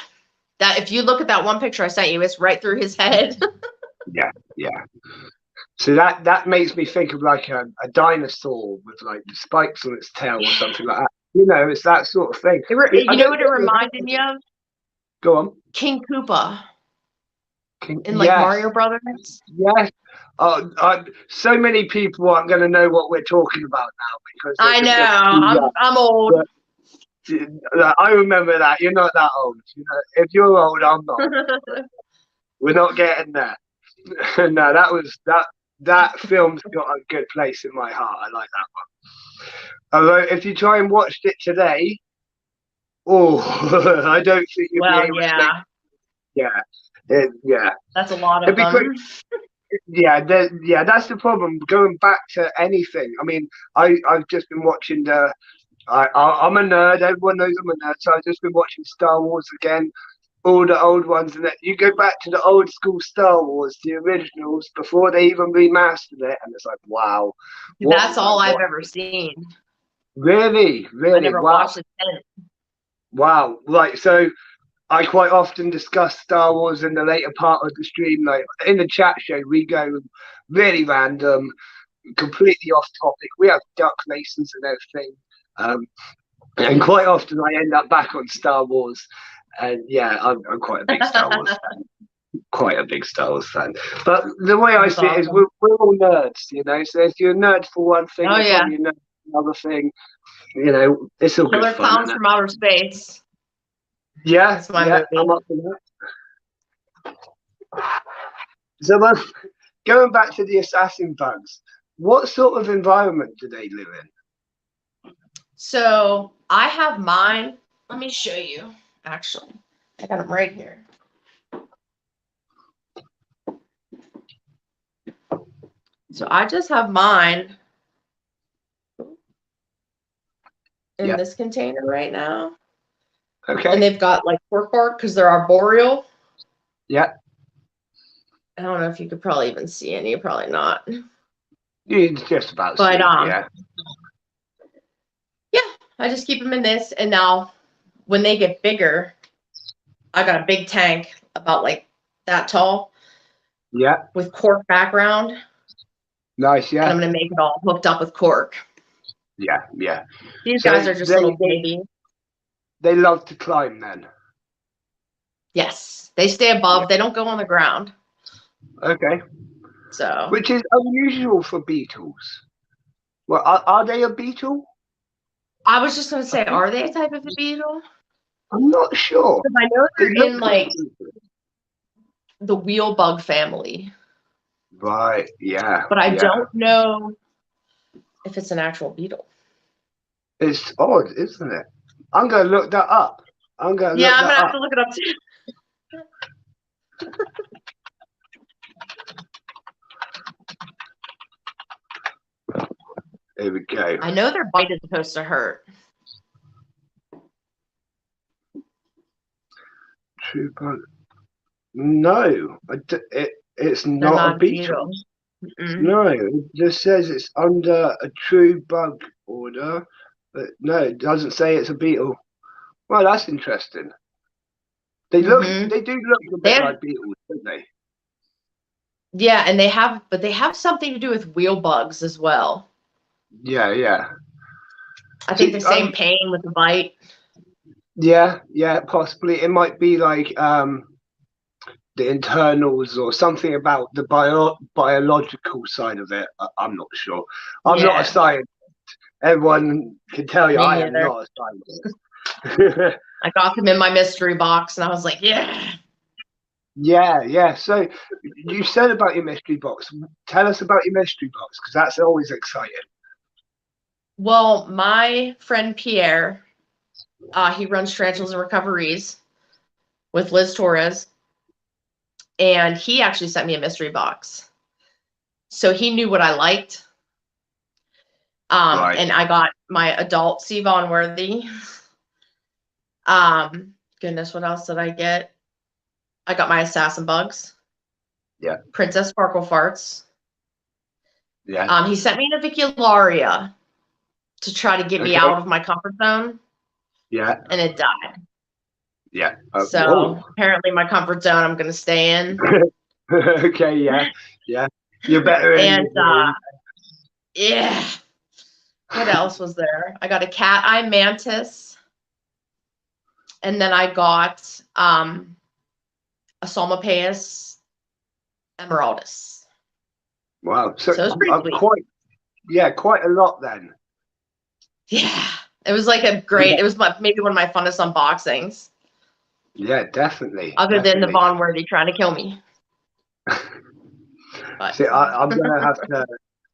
That if you look at that one picture I sent you, it's right through his head. Yeah, yeah. So that makes me think of like a dinosaur with like the spikes on its tail or something like that. You know, it's that sort of thing. You know what it reminded me of? Go on. King Koopa. In like Mario Brothers. Yes. So many people aren't going to know what we're talking about now because I know. I'm old. I remember that. You're not that old. You know, if you're old, I'm not. We're not getting there. No, that film's got a good place in my heart. I like that one. Although if you try and watch it today, I don't think you'll be able to make. Yeah. That's a lot of fun. Yeah, that's the problem. Going back to anything. I mean, I've just been watching I'm a nerd. Everyone knows I'm a nerd, so I've just been watching Star Wars again, all the old ones, and you go back to the old school Star Wars, the originals, before they even remastered it, and it's like, wow. That's all I've ever seen. Really? I never watched it since. Wow. Right. So I quite often discuss Star Wars in the later part of the stream. Like in the chat show, we go really random, completely off topic. We have duck races and everything. And quite often I end up back on Star Wars. And yeah, I'm quite a big Star Wars fan. Quite a big Star Wars fan. But the way I see it is we're all nerds, you know. So if you're a nerd for one thing, you're probably a nerd for another thing. You know, it's all Killer good fun. Clowns from Outer Space. Yeah, that's my movie. I'm up for that. So going back to the assassin bugs, what sort of environment do they live in? So I have mine. Let me show you. Actually, I got them right here. So I just have mine in this container right now. Okay. And they've got like cork bark because they're arboreal. Yeah. I don't know if you could probably even see any. Probably not. You just about see, yeah. Yeah, I just keep them in this. And now when they get bigger, I got a big tank about like that tall. Yeah. With cork background. Nice, yeah. And I'm going to make it all hooked up with cork. Yeah, yeah. These guys are just little babies. They love to climb then? Yes. They stay above. They don't go on the ground. Okay. So. Which is unusual for beetles. Well, are they a beetle? I was just going to say, are they a type of a beetle? I'm not sure. Because I know they're in like the wheel bug family. Right, yeah. But I don't know if it's an actual beetle. It's odd, isn't it? I'm going to look that up. I'm going to have to look it up too. Here we go. I know their bite is supposed to hurt. True bug. No, it's They're not a not beetle. Mm-mm. No, it just says it's under a true bug order, but no, it doesn't say it's a beetle. Well, that's interesting. They do look a bit like beetles, don't they? Yeah, and they have something to do with wheel bugs as well. Yeah, yeah. I think the same pain with the bite. Yeah, yeah, possibly. It might be like the internals or something about the biological side of it. I'm not sure. I'm not a scientist. Everyone can tell you Me I am neither. not a scientist. I got them in my mystery box, and I was like, yeah. Yeah, yeah. So you said about your mystery box. Tell us about your mystery box, because that's always exciting. Well, my friend Pierre, he runs Tarantulas and Recoveries with Liz Torres, and he actually sent me a mystery box. So he knew what I liked. Right. And I got my adult C. Vaughn Worthy. Goodness, what else did I get? I got my Assassin Bugs. Yeah. Princess Sparkle Farts. Yeah. He sent me an Avicularia to try to get me out of my comfort zone. Yeah. And it died. Yeah. So apparently my comfort zone I'm going to stay in. Okay, yeah. Yeah. You're better in. And yeah. What else was there? I got a cat eye mantis. And then I got a Psalmopaeus emeraldus. Wow. So it was pretty sweet. Quite a lot then. Yeah. It was like it was maybe one of my funnest unboxings. Yeah, definitely. Other than the Vaughn Worthy trying to kill me. See, I'm gonna have to.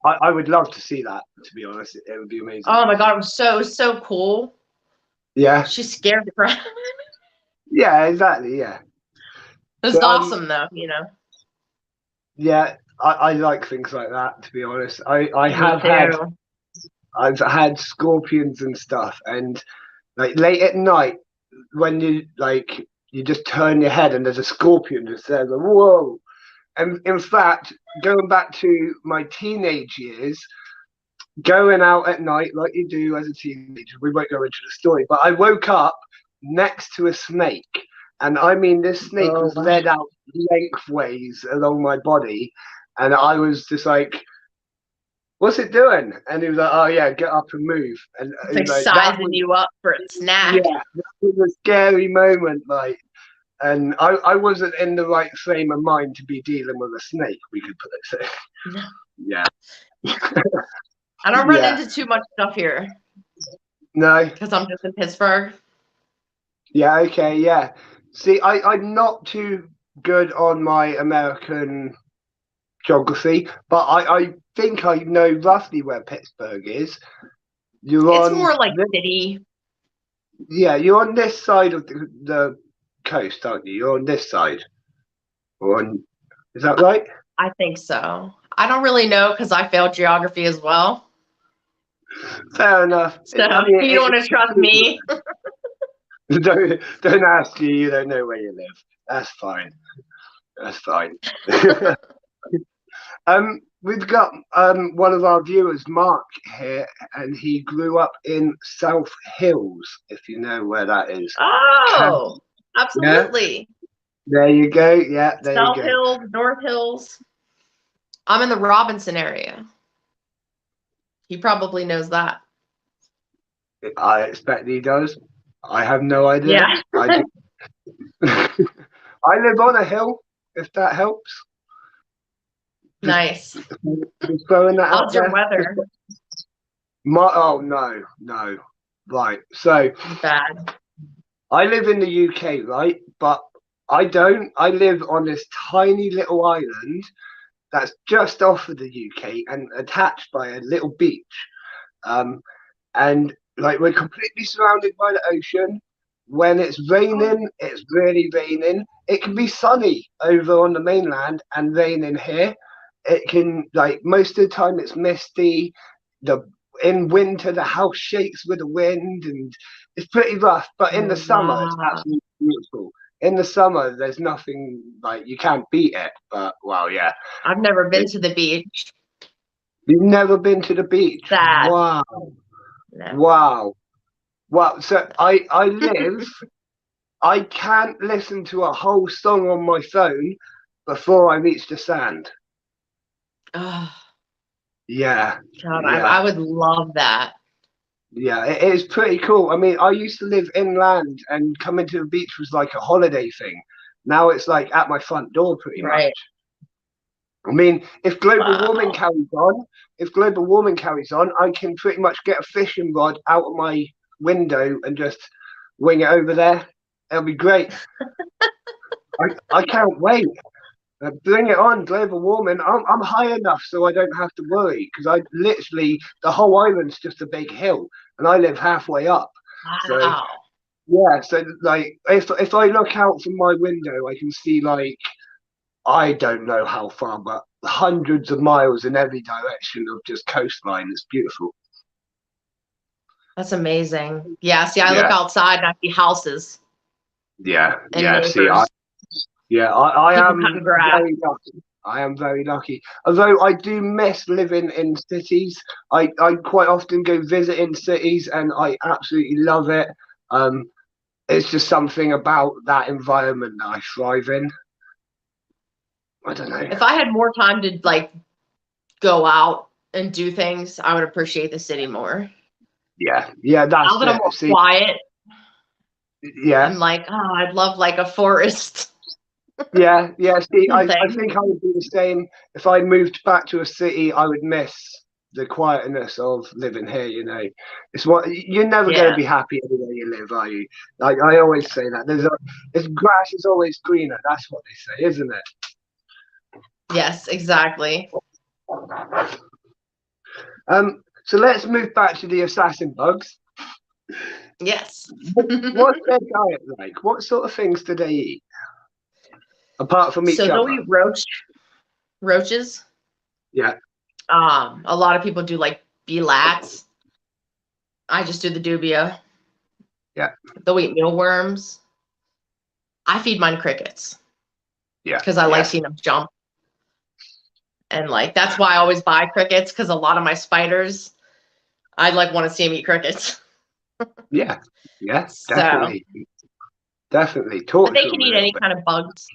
I would love to see that. To be honest, it would be amazing. Oh my god, it was so cool. Yeah. She scared the crap. Yeah, exactly. Yeah. It was awesome though, you know. Yeah, I like things like that. To be honest, I've had scorpions and stuff, and like late at night when you just turn your head and there's a scorpion just there. Like, whoa! And in fact, going back to my teenage years, going out at night like you do as a teenager, we won't go into the story, but I woke up next to a snake. And I mean, this snake was led out lengthways along my body. And I was just like, what's it doing? And he was like, oh, yeah, get up and move. And it's like sizing you up for a snack. Yeah, that was a scary moment. And I wasn't in the right frame of mind to be dealing with a snake, we could put it so. No. Yeah. I don't run into too much stuff here. No. Because I'm just in Pittsburgh. Yeah, okay, yeah. See, I'm not too good on my American geography, but I think I know roughly where Pittsburgh is. It's more like city. Yeah, you're on this side of the coast, aren't you? You're on this side. Is that right? I think so. I don't really know because I failed geography as well. Fair enough. So you don't want to trust me. Don't ask you. You don't know where you live. That's fine. That's fine. We've got one of our viewers, Mark, here, and he grew up in South Hills, if you know where that is. Oh, absolutely. Yeah. There you go. Yeah, there South you go. Hills, North Hills. I'm in the Robinson area. He probably knows that. I expect he does. I have no idea. Yeah. I live on a hill, if that helps. Nice. Just throwing that How's your weather? Oh, no. Right. So bad. I live in the UK, right? But I don't. I live on this tiny little island that's just off of the UK and attached by a little beach. And like we're completely surrounded by the ocean. When it's raining, it's really raining. It can be sunny over on the mainland and raining here. It can, like, most of the time it's misty. in winter the house shakes with the wind, and it's pretty rough. But in the Oh, summer, it's wow. absolutely beautiful. In the summer, there's nothing like you can't beat it. But well, yeah, I've never been it, to the beach. you've never been to the beach. Sad. Wow, Never. wow, wow. So I live. I can't listen to a whole song on my phone before I reach the sand. Oh, Yeah, God, I yeah. would love that. Yeah, it is pretty cool. I mean, I used to live inland and coming to the beach was like a holiday thing. Now it's like at my front door pretty much. Right. I mean, Wow. if global warming carries on, I can pretty much get a fishing rod out of my window and just wing it over there. It'll be great. I can't wait. Bring it on, global warming. I'm high enough so I don't have to worry because I literally, the whole island's just a big hill and I live halfway up. So Wow. yeah, so like if I look out from my window, I can see like I don't know how far, but hundreds of miles in every direction of just coastline. It's beautiful. That's amazing. Yeah, see, I look Yeah, outside and I see houses yeah, and yeah. See, neighbors, I people am cutting grass. very lucky. I am very lucky. Although I do miss living in cities. I quite often go visit in cities and I absolutely love it. Um, it's just something about that environment that I thrive in. I don't know. If I had more time to like go out and do things, I would appreciate the city more. Yeah, yeah, Now that's that I'm more it. See, quiet, yeah, I'm like, oh, I'd love like a forest yeah, yeah. See, I thing. think I would do the same. If I moved back to a city, I would miss the quietness of living here. You know, it's what you're never going to Yeah. be happy anywhere you live, are you? Like I always say that it's grass is always greener. That's what they say, isn't Yes, exactly. it? So let's move back to the assassin bugs. Yes. What's their diet like? What sort of things do they eat apart from each So they'll other? eat roaches. Yeah, A lot of people do like belats. I just do the dubia. yeah, They'll eat mealworms. I feed mine crickets yeah, because I like yeah, seeing them jump. And like that's why I always buy crickets because a lot of my spiders, I like want to see them eat crickets. yeah, yeah. So, Definitely, definitely but they torture can them a eat little any bit. kind of bugs.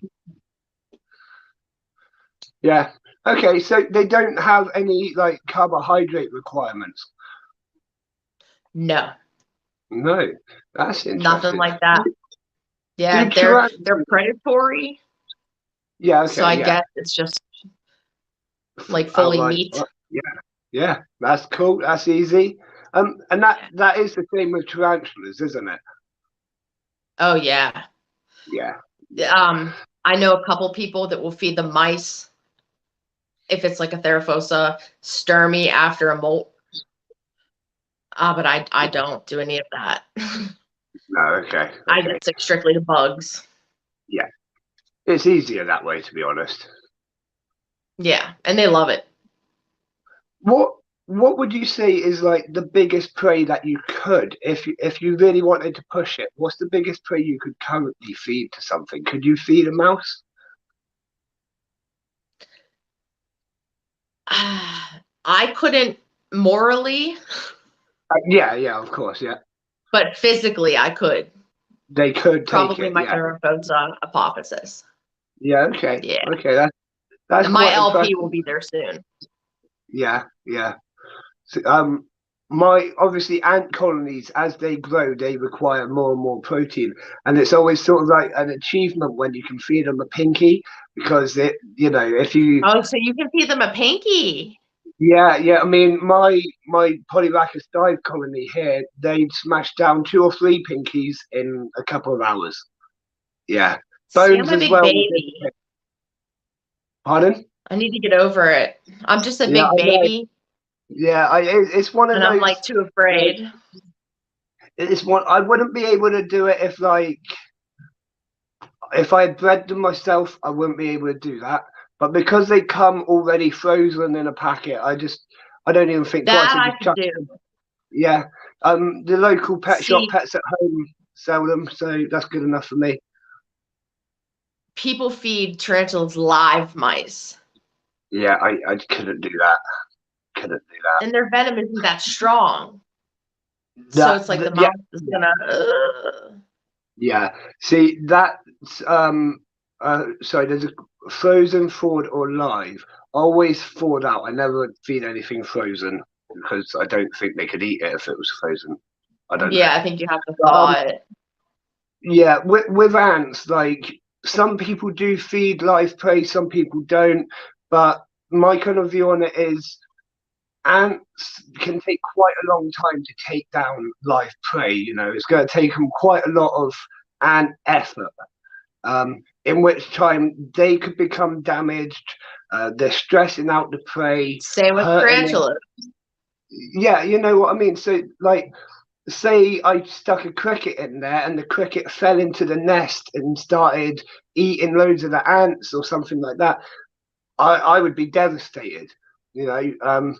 Yeah. Okay, so they don't have any like carbohydrate requirements. No, No, that's nothing interesting. like that. Do Yeah, they're tarantulas? predatory. Yeah. So Okay. I Yeah. guess it's just like fully Outright. meat. Yeah. Yeah. That's cool. That's easy. And that is the same with tarantulas, isn't it? Oh yeah. Yeah. I know a couple people that will feed the mice if it's like a Theraphosa sturmy after a molt. But I don't do any of that. No. Okay. I Okay. just stick strictly to bugs. Yeah. It's easier that way, to be honest. Yeah, and they love it. What What would you say is like the biggest prey that you could, if you really wanted to push it? What's the biggest prey you could currently feed to something? Could you feed a mouse? I couldn't morally, Yeah, yeah, of course, yeah. but physically I could. They could take Probably it, my yeah. Theraphosa apophysis. Yeah, okay. Yeah, Okay, that's and my quite LP impressive. will be there soon. Yeah, yeah. So, my obviously ant colonies, as they grow, they require more and more protein, and it's always sort of like an achievement when you can feed them a pinky because if you, Oh, so you can feed them a pinky. yeah, yeah. I mean, my Polyrhacus dive colony here, they'd smash down 2 or 3 pinkies in a couple of hours. Yeah, See, I'm bones a as big well. baby. Pardon? I need to get over it. I'm just a Yeah, big I know. baby, Yeah, it's one of and I'm those. like too Like, afraid. it's one I wouldn't be able to do it if I had bred them myself. I wouldn't be able to do that. But because they come already frozen in a packet, I don't even think twice. That I I just could chuck. do. Yeah. The local pet shop, See, Pets at Home, sell them, so that's good enough for me. people feed tarantulas live mice, Yeah, I couldn't do that. Couldn't do and their venom isn't that strong. So that. it's like the Yeah, mouse is gonna. yeah. See that's sorry. There's a frozen, thawed, or live. Always thawed out. I never feed anything frozen because I don't think they could eat it if it was frozen. I don't know. Yeah, I think you have to thaw it. Yeah, with ants, like some people do feed live prey, some people don't. But my kind of view on it is ants can take quite a long time to take down live prey. You know, it's going to take them quite a lot of ant effort. In which time they could become damaged. They're stressing out the prey, Same with hurting them. tarantulas. Yeah, you know what I mean. So, like, say I stuck a cricket in there and the cricket fell into the nest and started eating loads of the ants or something like that, I would be devastated. You know,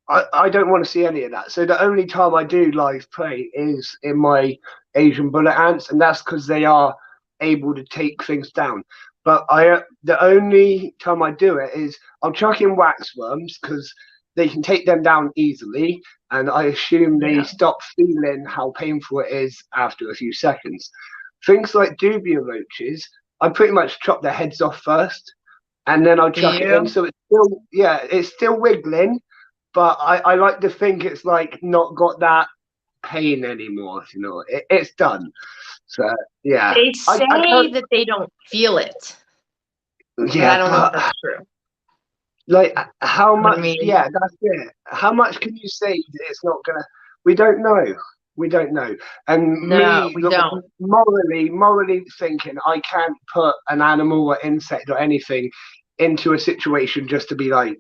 I don't want to see any of that. So the only time I do live prey is in my Asian bullet ants, and that's because they are able to take things down. But the only time I do it is I'll chuck in waxworms because they can take them down easily, and I assume they Yeah. stop feeling how painful it is after a few seconds. Things like dubia roaches, I pretty much chop their heads off first, and then I'll Do chuck it in. you? So it's still, yeah, it's still wiggling, but I like to think it's like not got that pain anymore. You know, it's done. So yeah, They I can't. say that they don't feel it, but I Yeah, don't know if but that's true. like how What I much? mean, Yeah, that's it. How much can you say that it's not gonna? We don't know. We don't know. And no, me, we don't. morally thinking, I can't put an animal or insect or anything into a situation just to be like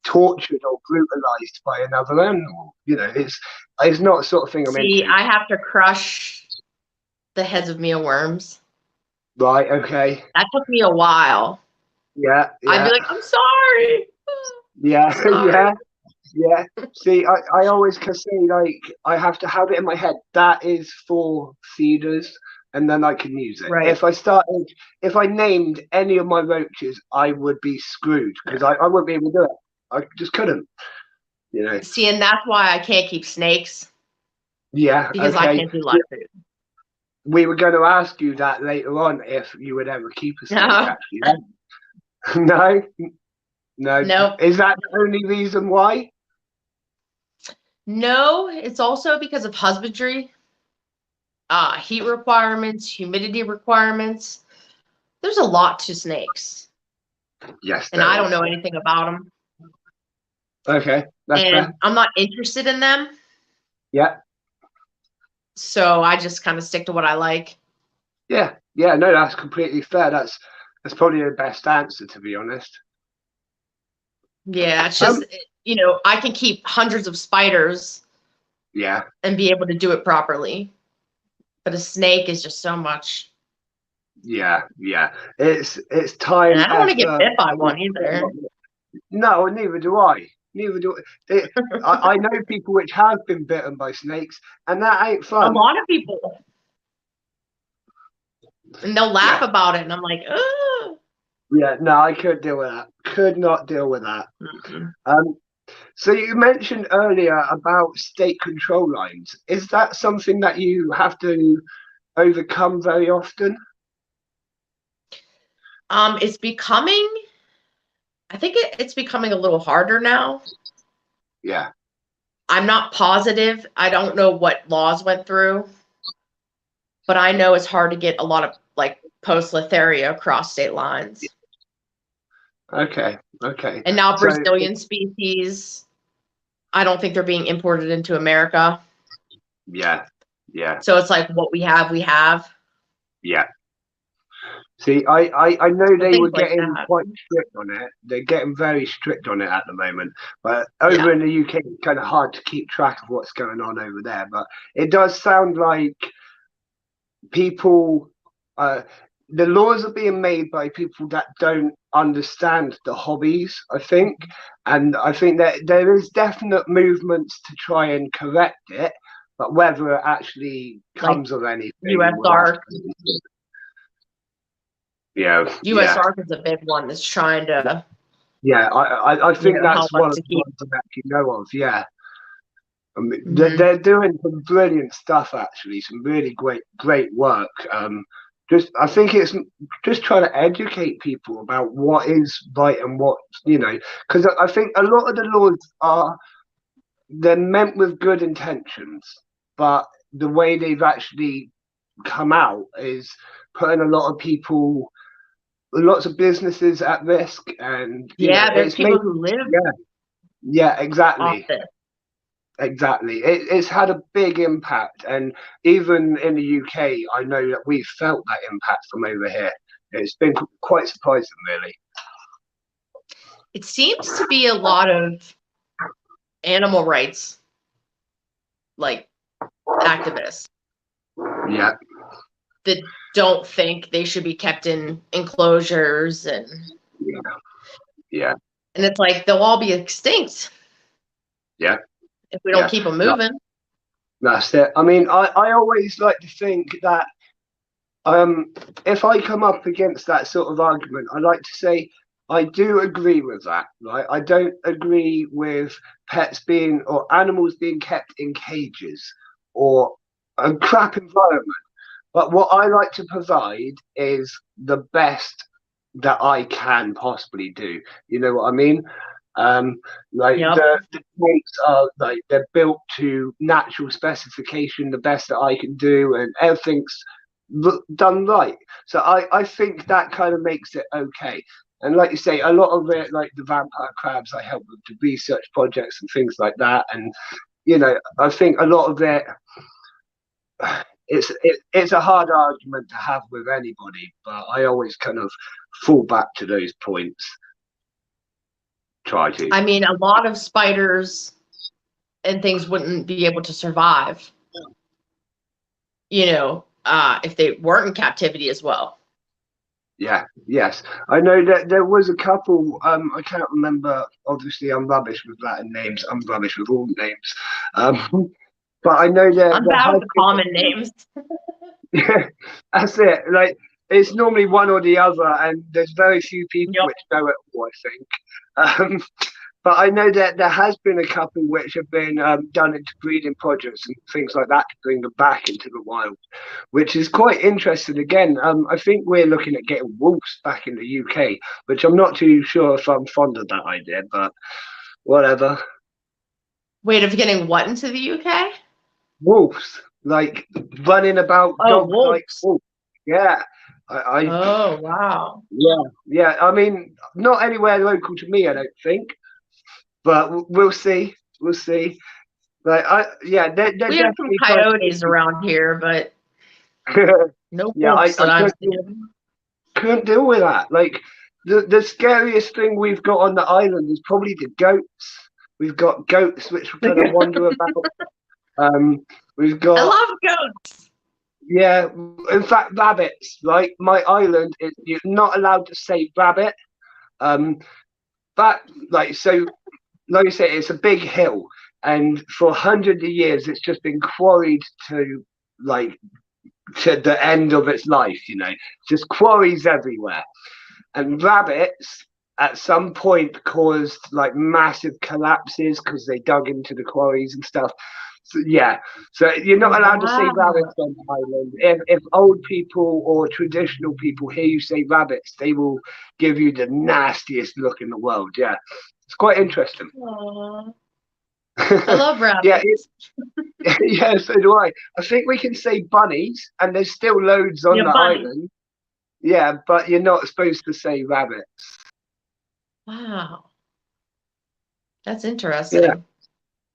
tortured or brutalized by another animal. You know, it's not the sort of thing I'm See, into. I have to crush the heads of mealworms. Right? Okay. That took me a while. Yeah. I'd be Yeah. like, I'm sorry. Yeah. Sorry. Yeah. Yeah. See, I always can say like I have to have it in my head that is for feeders, and then I can use it. Right. If I named any of my roaches, I would be screwed because I wouldn't be able to do it. I just couldn't. You know. See, and that's why I can't keep snakes Yeah. because I Okay. can't do live food. We were going to ask you that later on if you would ever keep a snake. No, Actually, no, no. nope. Is that the only reason why? No, it's also because of husbandry, heat requirements, humidity requirements. There's a lot to snakes, Yes, and there I don't is. know anything about them, Okay, that's and fair. I'm not interested in them. Yeah, So I just kind of stick to what I like. yeah, yeah. No, that's completely fair. That's probably the best answer, to be honest. Yeah, it's Um, just, I can keep hundreds of spiders yeah, and be able to do it properly. But a snake is just so much. yeah, yeah. It's And time, I don't want to get effort. bit by one either. No, neither do I. Neither do I. I know people which have been bitten by snakes, and that ain't A fun. lot of people. And they'll laugh Yeah. about it. And I'm like, oh. Yeah, no, I couldn't deal with that. Could not deal with that. Mm-mm. Um, so you mentioned earlier about state control lines. Is that something that you have to overcome very often? It's becoming, I think it's becoming a little harder now. Yeah. I'm not positive. I don't know what laws went through, but I know it's hard to get a lot of like Poecilotheria across state lines. Okay. Okay. And now So Brazilian species, I don't think they're being imported into America. yeah, yeah, So it's like what we have, we have. yeah. See, I know So they things were like getting that. quite strict on it. They're getting very strict on it at the moment. But Yeah. over in the UK, it's kind of hard to keep track of what's going on over there. But it does sound like people, uh, the laws are being made by people that don't understand the hobbies, I think. And I think that there is definite movements to try and correct it, but whether it actually Like comes of anything, we'll have USR. to. Yeah, yeah, USR is a big one that's trying to, yeah. I think help that's us one of to the keep. ones I actually know of. Yeah, I mean, Mhm. they're doing some brilliant stuff, actually, some really great work. Just I think it's just trying to educate people about what is right and what, because I think a lot of the laws are, they're meant with good intentions, but the way they've actually come out is putting a lot of people, lots of businesses at risk, and Yeah, there's it's made. people who live Yeah, yeah, off exactly. this. Exactly. It's had a big impact. And even in the UK, I know that we've felt that impact from over here. It's been quite surprising, really. It seems to be a lot of animal rights, like activists, Yeah, that don't think they should be kept in enclosures, yeah, yeah, and it's like they'll all be extinct yeah, if we don't yeah. keep them No, moving. that's it. I mean, I always like to think that um, if I come up against that sort of argument, I like to say I do agree with that, right? I don't agree with pets being or animals being kept in cages or a crap environment. But what I like to provide is the best that I can possibly do. You know what I mean? Um, like Yep. the tanks are like they're built to natural specification, the best that I can do, and everything's done right. So I think that kind of makes it okay. And like you say, a lot of it, like the vampire crabs, I help with the research projects and things like that. And I think a lot of it, it's a hard argument to have with anybody, but I always kind of fall back to those points. Try to. I mean, a lot of spiders and things wouldn't be able to survive, if they weren't in captivity as well. Yeah, yes. I know that there was a couple, I can't remember, obviously I'm rubbish with Latin names, I'm rubbish with all names. But I know that I'm there bad has with the been, common names. yeah, that's it. Like it's normally one or the other, and there's very few people Yep. which know it all, I think. But I know that there has been a couple which have been done into breeding projects and things like that to bring them back into the wild, which is quite interesting. Again, I think we're looking at getting wolves back in the UK, which I'm not too sure if I'm fond of that idea, but whatever. Wait, of getting what into the UK? Wolves, like running about Oh, dog like wolves. wolves. Yeah. I Oh, wow. yeah, yeah. I mean, not anywhere local to me, I don't think, but we'll see. We'll see. Like, yeah, they're We have some definitely trying coyotes around here, but to. no Yeah, wolves I that I've couldn't, seen. couldn't deal with that. Like, the scariest thing we've got on the island is probably the goats. We've got goats which kind of wander about. We've I got, love goats. yeah, in fact, rabbits. Right, my island is you're not allowed to say rabbit. Um, but like so, like I say, it's a big hill, and for hundreds of years, it's just been quarried to like to the end of its life. Just quarries everywhere, and rabbits at some point caused like massive collapses because they dug into the quarries and stuff. So, yeah, so you're Oh, not allowed to say wow. rabbits on the island. If old people or traditional people hear you say rabbits, they will give you the nastiest look in the world. Yeah, it's quite interesting. Aw. I love Yeah, rabbits. yeah, so do I. I think we can say bunnies, and there's still loads on Yeah, the bunny. island. Yeah, but you're not supposed to say rabbits. Wow. That's Yeah, interesting.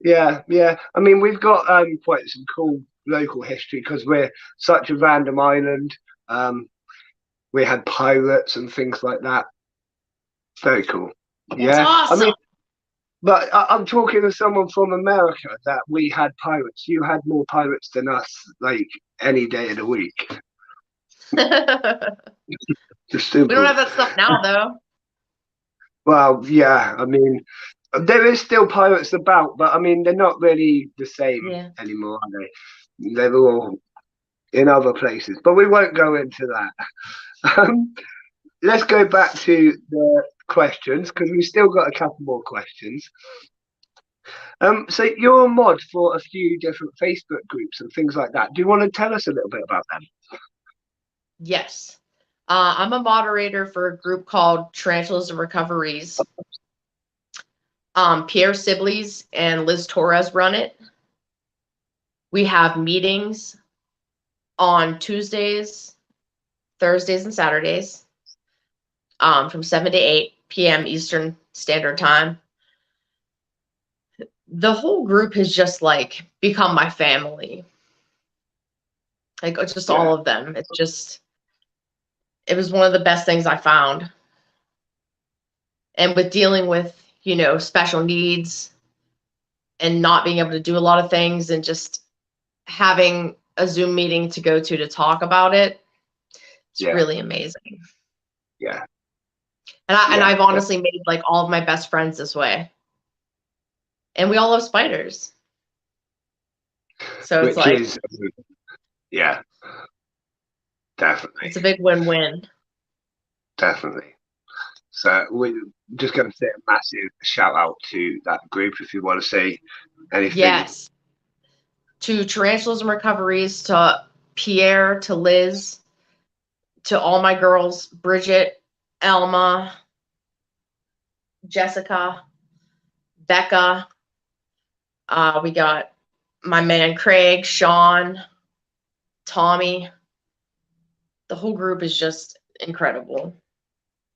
yeah, yeah. I mean, we've got quite some cool local history because we're such a random island. Um, we had pirates and things like that. Very cool. That's Yeah, I mean, awesome. but I'm talking to someone from America that we had pirates. You had more pirates than us, like any day of the week. We Just don't simple. have that stuff now, though. Well, yeah, I mean, there is still pirates about, but I mean, they're not really the same Yeah. anymore, are they? They're all in other places, but we won't go into that. Let's go back to the questions because we've still got a couple more questions. So you're a mod for a few different Facebook groups and things like that. Do you want to tell us a little bit about them? Yes. I'm a moderator for a group called Tarantulas and Recoveries. Pierre Sibley's and Liz Torres run it. We have meetings on Tuesdays, Thursdays, and Saturdays from 7 to 8 p.m. Eastern Standard Time. The whole group has just like become my family. Like it's just all of them. It was one of the best things I found. And with dealing with, special needs and not being able to do a lot of things and just having a Zoom meeting to go to talk about it, it's really amazing. Yeah. And I've honestly made like all of my best friends this way. And we all love spiders. So it's like, yeah, definitely. It's a big win-win. Definitely. So we're just going to say a massive shout out to that group if you want to say anything. Yes. To Tarantulas and Recoveries, to Pierre, to Liz, to all my girls, Bridget, Elma, Jessica, Becca. We got my man Craig, Sean, Tommy. The whole group is just incredible.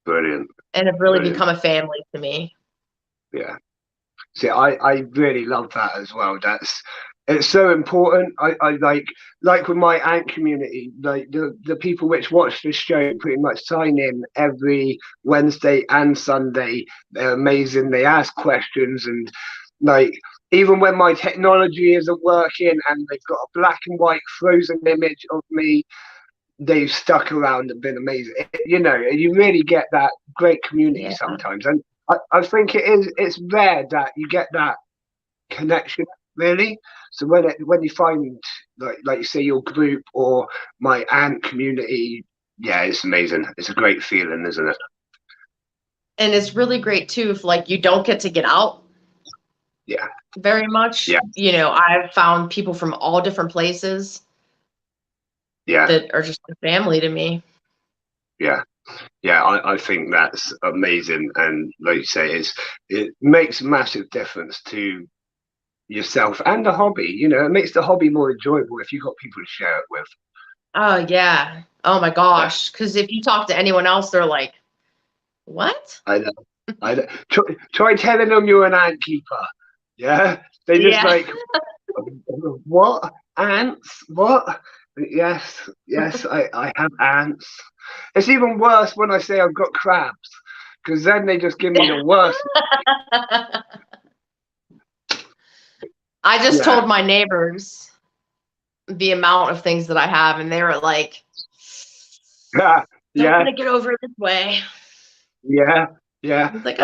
Brilliant. And have really become a family to me. Yeah. See, I really love that as well. It's so important. I like with my ant community, like the people which watch this show pretty much sign in every Wednesday and Sunday. They're amazing. They ask questions and like even when my technology isn't working and they've got a black and white frozen image of me, they've stuck around and been amazing. You really get that great community sometimes. And I think it's rare that you get that connection really. So when you find like you say your group or my ant community, yeah, it's amazing. It's a great feeling, isn't it? And it's really great too if like you don't get to get out very much. I've found people from all different places that are just a family to me. I think that's amazing, and like you say, it makes a massive difference to yourself and the hobby. It makes the hobby more enjoyable if you've got people to share it with. Oh yeah. Oh my gosh. Because if you talk to anyone else, they're like, what? I know. Try telling them you're an ant keeper. Yeah. They just like, what? Ants? What? Yes, I have ants. It's even worse when I say I've got crabs, because then they just give me the worst. I just told my neighbors the amount of things that I have, and they were like, "Don't want to get over it this way." Yeah. Like,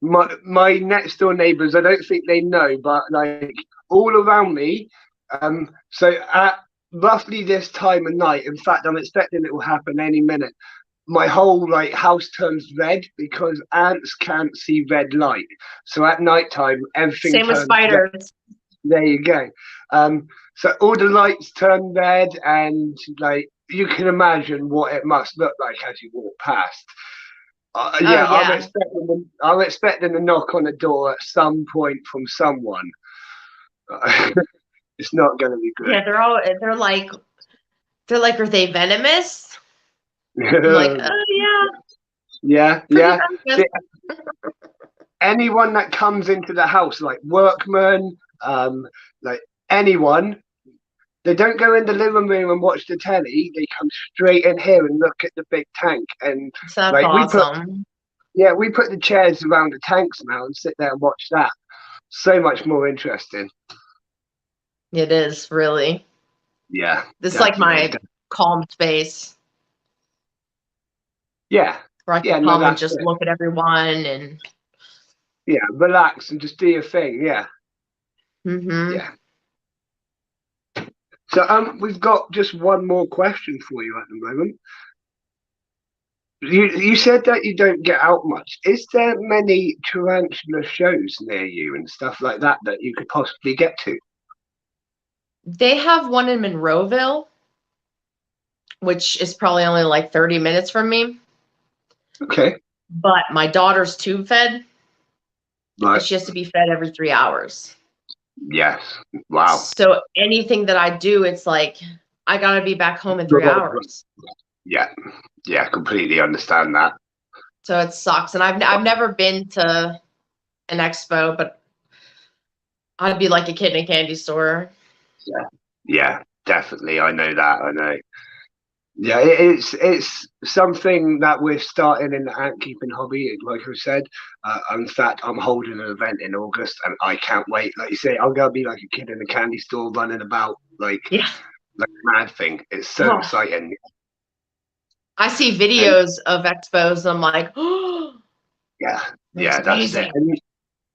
my next door neighbors, I don't think they know, but like all around me. So at roughly this time of night, in fact, I'm expecting it will happen any minute. My whole house turns red because ants can't see red light. So at night time, everything same with spiders. Red. There you go. So all the lights turn red, and you can imagine what it must look like as you walk past. I'm expecting a knock on the door at some point from someone. It's not going to be good. Yeah, they're like, are they venomous? I'm like, oh yeah. Anyone that comes into the house, like workmen, like anyone, they don't go in the living room and watch the telly. They come straight in here and look at the big tank. And that's awesome. We put the chairs around the tanks now and sit there and watch that. So much more interesting. It is really. Yeah. This is like calm space Yeah. where I can Yeah, no, come and that's just it. look at everyone and. Yeah, relax and just do your thing. Yeah. Mm-hmm. Yeah. So we've got just one more question for you at the moment. You said that you don't get out much. Is there many tarantula shows near you and stuff like that that you could possibly get to? They have one in Monroeville, which is probably only like 30 minutes from me. Okay. But my daughter's tube fed, and Right. she has to be fed every 3 hours. Yes. Wow. So anything that I do, it's like I gotta be back home in 3 hours. Yeah. Yeah. Completely understand that. So it sucks. And I've never been to an expo, but I'd be like a kid in a candy store. Yeah. Yeah. Definitely. I know that. I know. Yeah, it's something that we're starting in the ant keeping hobby. Like I said, in fact, I'm holding an event in August, and I can't wait. Like you say, I'm gonna be like a kid in a candy store running about Yeah. like a mad thing. It's so Oh, exciting. I see And videos of expos. I'm like, oh, yeah, that's yeah, that's it. amazing. And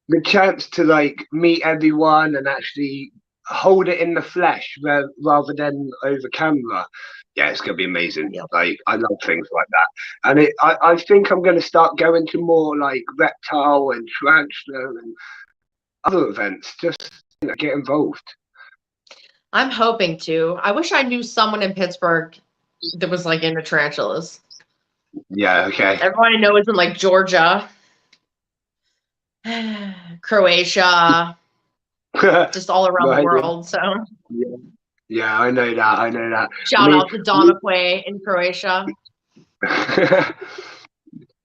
the chance to like meet everyone and actually hold it in the flesh rather than over camera. Yeah, it's gonna be amazing. Yep. Like I love things like that, and I think I'm gonna start going to more like reptile and tarantula and other events. Just get involved. I'm hoping to. I wish I knew someone in Pittsburgh that was like into tarantulas. Yeah. Okay. Everyone I know is in like Georgia, Croatia, just all around the Right. world. So Yeah. Yeah. I know that. I know that. I shout mean, out to Donakwe in Croatia.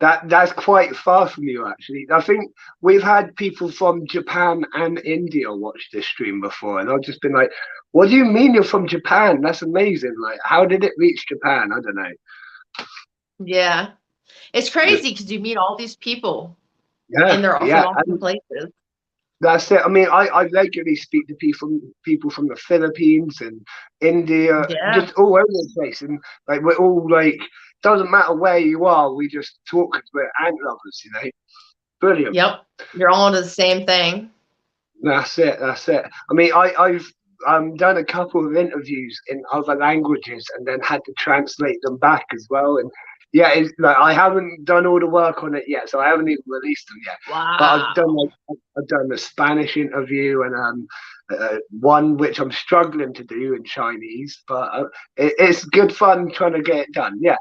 that's quite far from you, actually. I think we've had people from Japan and India watch this stream before, and I've just been like, "What do you mean you're from Japan? That's amazing! Like, how did it reach Japan? I don't know." Yeah. It's Just crazy because you meet all these people and yeah, they're from yeah, all different and places. that's it. I mean, I regularly speak to people from the Philippines and India, Yeah. just all over the place, and like we're all like, doesn't matter where you are, we just talk because we're ant lovers, you know. Brilliant. Yep. You're all into the same thing. That's it. That's it. I mean, I've done a couple of interviews in other languages and then had to translate them back as well. And yeah, it's like I haven't done all the work on it yet, so I haven't even released them yet. But Wow. I've done a Spanish interview and one which I'm struggling to do in Chinese, but it's good fun trying to get it done. Yeah,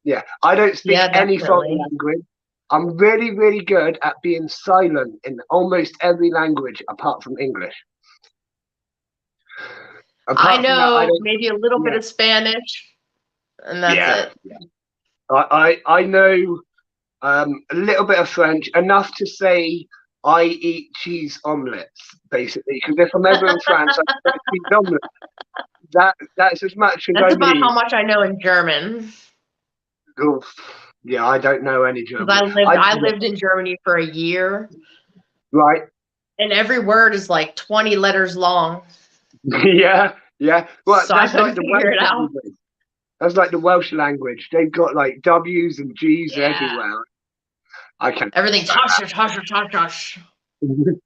yeah. I don't speak Yeah, any foreign definitely. language. I'm really, really good at being silent in almost every language apart from English. I Apart from that, I know don't. maybe a little bit Yeah, of Spanish, and that's yeah. it. I know a little bit of French, enough to say I eat cheese omelets, basically. Because if I'm ever in France, I eat cheese omelets. That's as much as That's I about need. how much I know in German. Oof. Yeah, I don't know any Because German. I lived in Germany for a year, Right. and every word is like 20 letters long. Yeah, yeah. Well, So I that's like couldn't the figure Welsh it out. language. That's like the Welsh language. They've got like W's and G's Yeah. everywhere. I can't Everything understand tosh, tosh, tosh, tosh. that.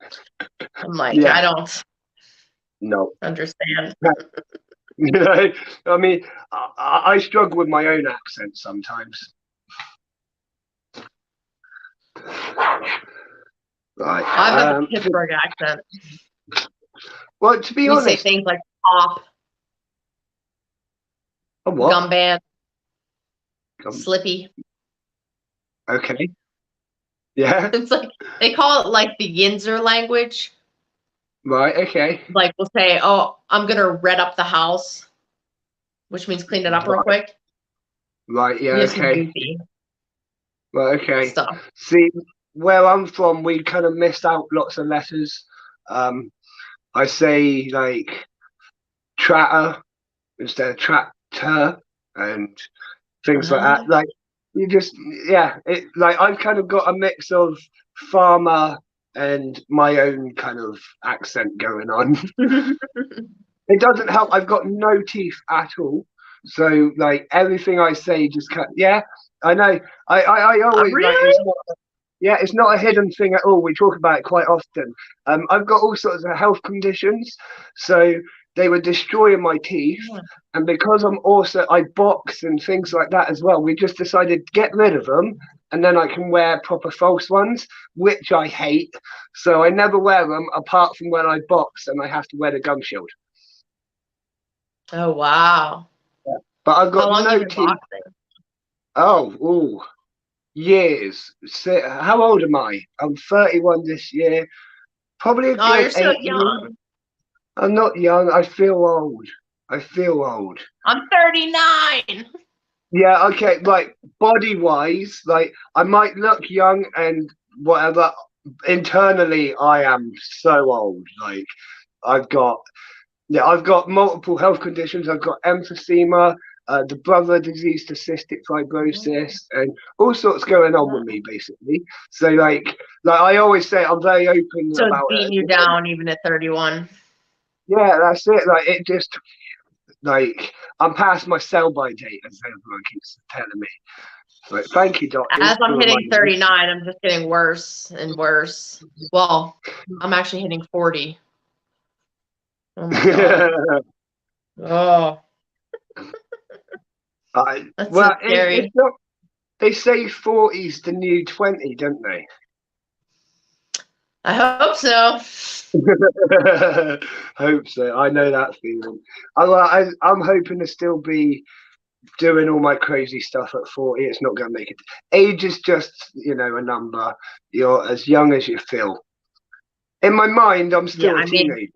I'm like, Yeah, I don't no. understand. You know, I mean, I struggle with my own accent sometimes. Right. I have a Pittsburgh accent. Well, to be We say honest, things like pop, a what? gum band, Um, slippy. okay. Yeah. It's like they call it like the Yinzer language. Right. Okay. Like we'll say, "Oh, I'm gonna red up the house," which means clean it up real Right. quick. Right. Yeah. We have some Okay. goofy Right. Okay. stuff. See, where I'm from, we kind of missed out lots of letters. Um, I say like tratter instead of tractor and things like that. Uh, Like you just, yeah, it like I've kind of got a mix of farmer and my own kind of accent going on. It doesn't help. I've got no teeth at all. So like everything I say just cut. Yeah, I know. I always like Really? it's not. Yeah, it's not a hidden thing at all. We talk about it quite often. I've got all sorts of health conditions, so they were destroying my teeth. And because I box and things like that as well, we just decided to get rid of them, and then I can wear proper false ones, which I hate. So I never wear them apart from when I box and I have to wear the gum shield. Oh, wow. But I've How got long you no been teeth. boxing? Oh, years. So, how old am I? I'm 31 this year. Probably a Oh, good you're so 8 years. young. I'm not young. I feel old. I feel old. I'm 39. Yeah, okay, like body wise, like I might look young and whatever. Internally, I am so old. Like I've got, yeah, I've got multiple health conditions. I've got emphysema, the brother disease to cystic fibrosis, and all sorts going on with me, basically. So like I always say, I'm very open So it's about beating you it. down even at 31. Yeah, that's it. Like it just like I'm past my sell by date, as everyone keeps telling me. But thank you, As doctors, for I'm hitting reminding 39, I'm just getting worse and worse. Well, I'm actually hitting 40. Oh my God. me. Oh, that's so Well, it's scary. not. They say 40's the new 20, don't they? I hope so. Hope so. I know that feeling. I'm hoping to still be doing all my crazy stuff at 40. It's not going to make it. Age is just, a number. You're as young as you feel. In my mind, I'm Yeah, still a I mean, teenager.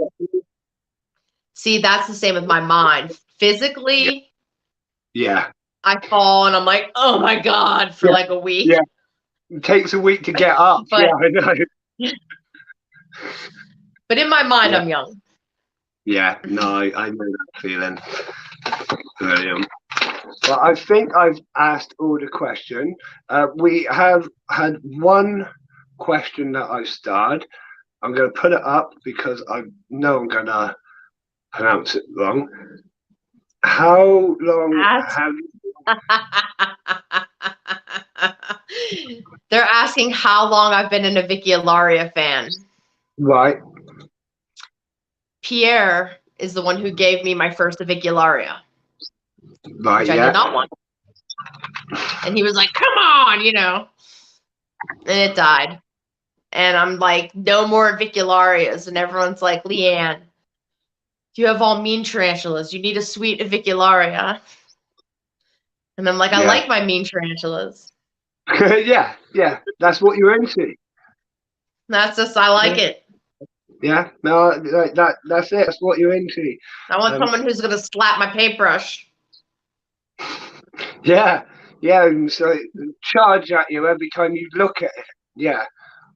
see, that's the same with my mind. Yeah. Physically, Yeah. I fall and I'm like, oh my God, for Yeah. like a week. Yeah. It takes a week to get up. Yeah, But I know. but in my mind, Yeah. I'm young. Yeah. No, I know that feeling. Brilliant. Well, I think I've asked all the question. We have had one question that I've starred. I'm going to put it up because I know I'm going to pronounce it wrong. How long That's have They're asking how long I've been a Vicky Ilaria fan. right? Pierre is the one who gave me my first Vicky Ilaria, Right, which I did yeah. not want. And he was like, come on, and it died. And I'm like, no more Avicularias. And everyone's like, Leanne, you have all mean tarantulas. You need a sweet Avicularia. And I'm like, I Yeah. like my mean tarantulas. Yeah. That's what you're into. That's just, I like it. Yeah. No, that's it. That's what you're into. I want Um, someone who's going to slap my paintbrush. yeah. Yeah. And so charge at you every time you look at it. Yeah.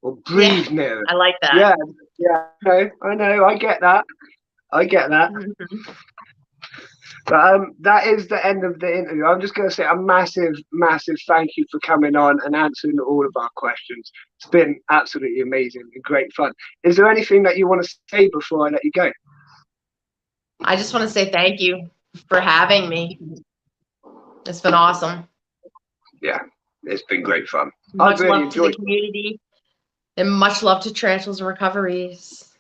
Or Yeah, breathe near it. I like that. Yeah. Yeah. I know. I get that. I get that. But that is the end of the interview. I'm just going to say a massive, massive thank you for coming on and answering all of our questions. It's been absolutely amazing and great fun. Is there anything that you want to say before I let you go? I just want to say thank you for having me. It's been awesome. Yeah, it's been great fun. I've Much really love to the enjoyed it. community and much love to Tarantulas and Recoveries.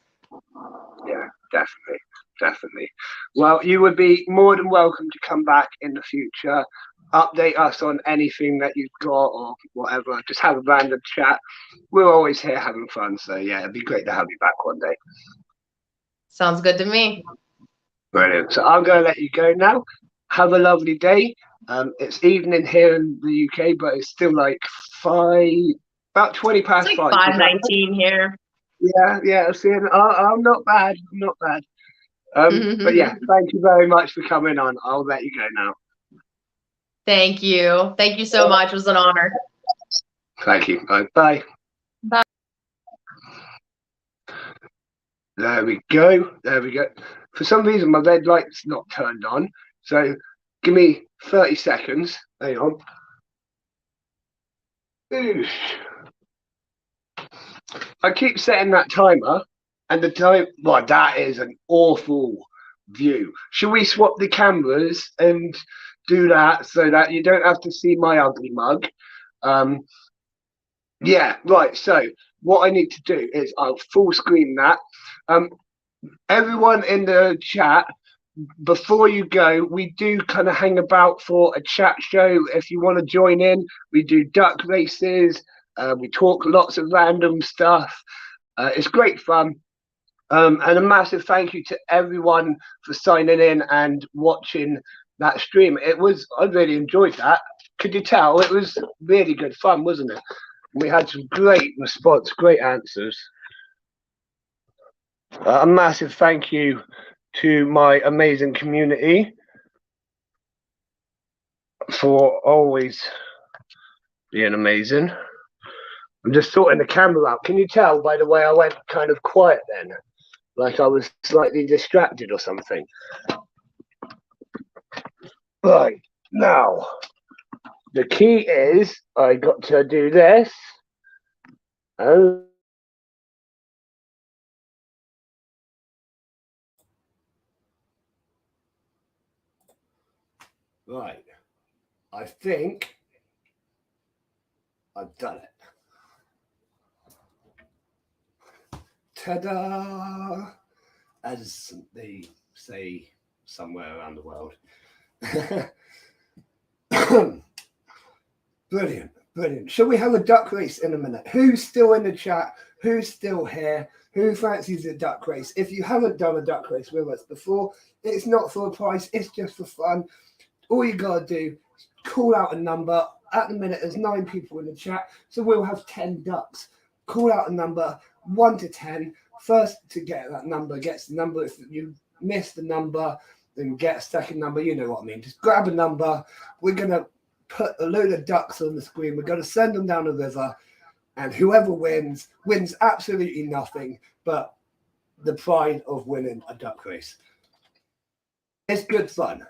Yeah, definitely. Definitely. Well, you would be more than welcome to come back in the future, update us on anything that you've got or whatever. Just have a random chat. We're always here having fun. So, yeah, it'd be great to have you back one day. Sounds good to me. Brilliant. So, I'm going to let you go now. Have a lovely day. It's evening here in the UK, but it's still like about 20 past It's like 5. 5:19 here. Yeah. I'm not bad. I'm not bad. But yeah, thank you very much for coming on. I'll let you go now. Thank you. Thank you so much. It was an honor. Thank you. Bye. Bye. There we go. For some reason, my red light's not turned on. So give me 30 seconds. Hang on. Ooh. I keep setting that timer, and the time. Well, that is an awful view. Should we swap the cameras and do that so that you don't have to see my ugly mug? Yeah, right. So what I need to do is I'll full screen that. Everyone in the chat, before you go, we do kind of hang about for a chat show. If you want to join in, we do duck races. We talk lots of random stuff. It's great fun. And a massive thank you to everyone for signing in and watching that stream. I really enjoyed that. Could you tell? It was really good fun, wasn't it? We had some great response, great answers. A massive thank you to my amazing community for always being amazing. I'm just sorting the camera out. Can you tell by the way I went kind of quiet then? Like I was slightly distracted or something. Right, now, the key is I got to do this. Oh. Right, I think I've done it. Ta-da! As they say somewhere around the world. Brilliant, brilliant. Shall we have a duck race in a minute? Who's still in the chat? Who's still here? Who fancies a duck race? If you haven't done a duck race with us before, it's not for a price, it's just for fun. All you gotta do is call out a number. At the minute, there's 9 people in the chat, so we'll have 10 ducks. Call out a number, 1 to 10. First to get that number gets the number. If you miss the number, then get a second number. You know what I mean. Just grab a number. We're going to put a load of ducks on the screen. We're going to send them down the river. And whoever wins absolutely nothing but the pride of winning a duck race. It's good fun.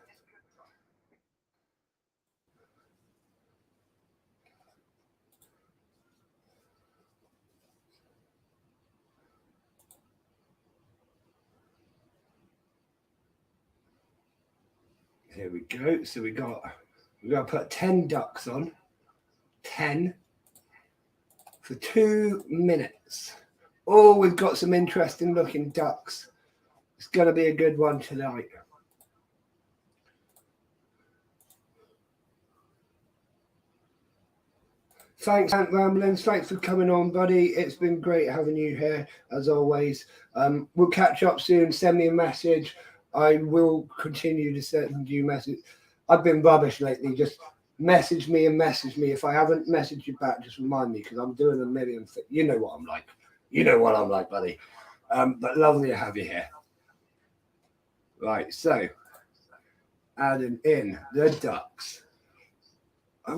Here we go. So we're going to put 10 ducks on. 10 for 2 minutes. Oh, we've got some interesting looking ducks. It's going to be a good one tonight. Thanks, Ant Ramblings. Thanks for coming on, buddy. It's been great having you here, as always. We'll catch up soon. Send me a message. I will continue to send you messages. I've been rubbish lately. Just message me. If I haven't messaged you back, just remind me because I'm doing a million things. You know what I'm like. You know what I'm like, buddy. But lovely to have you here. Right, so adding in the ducks.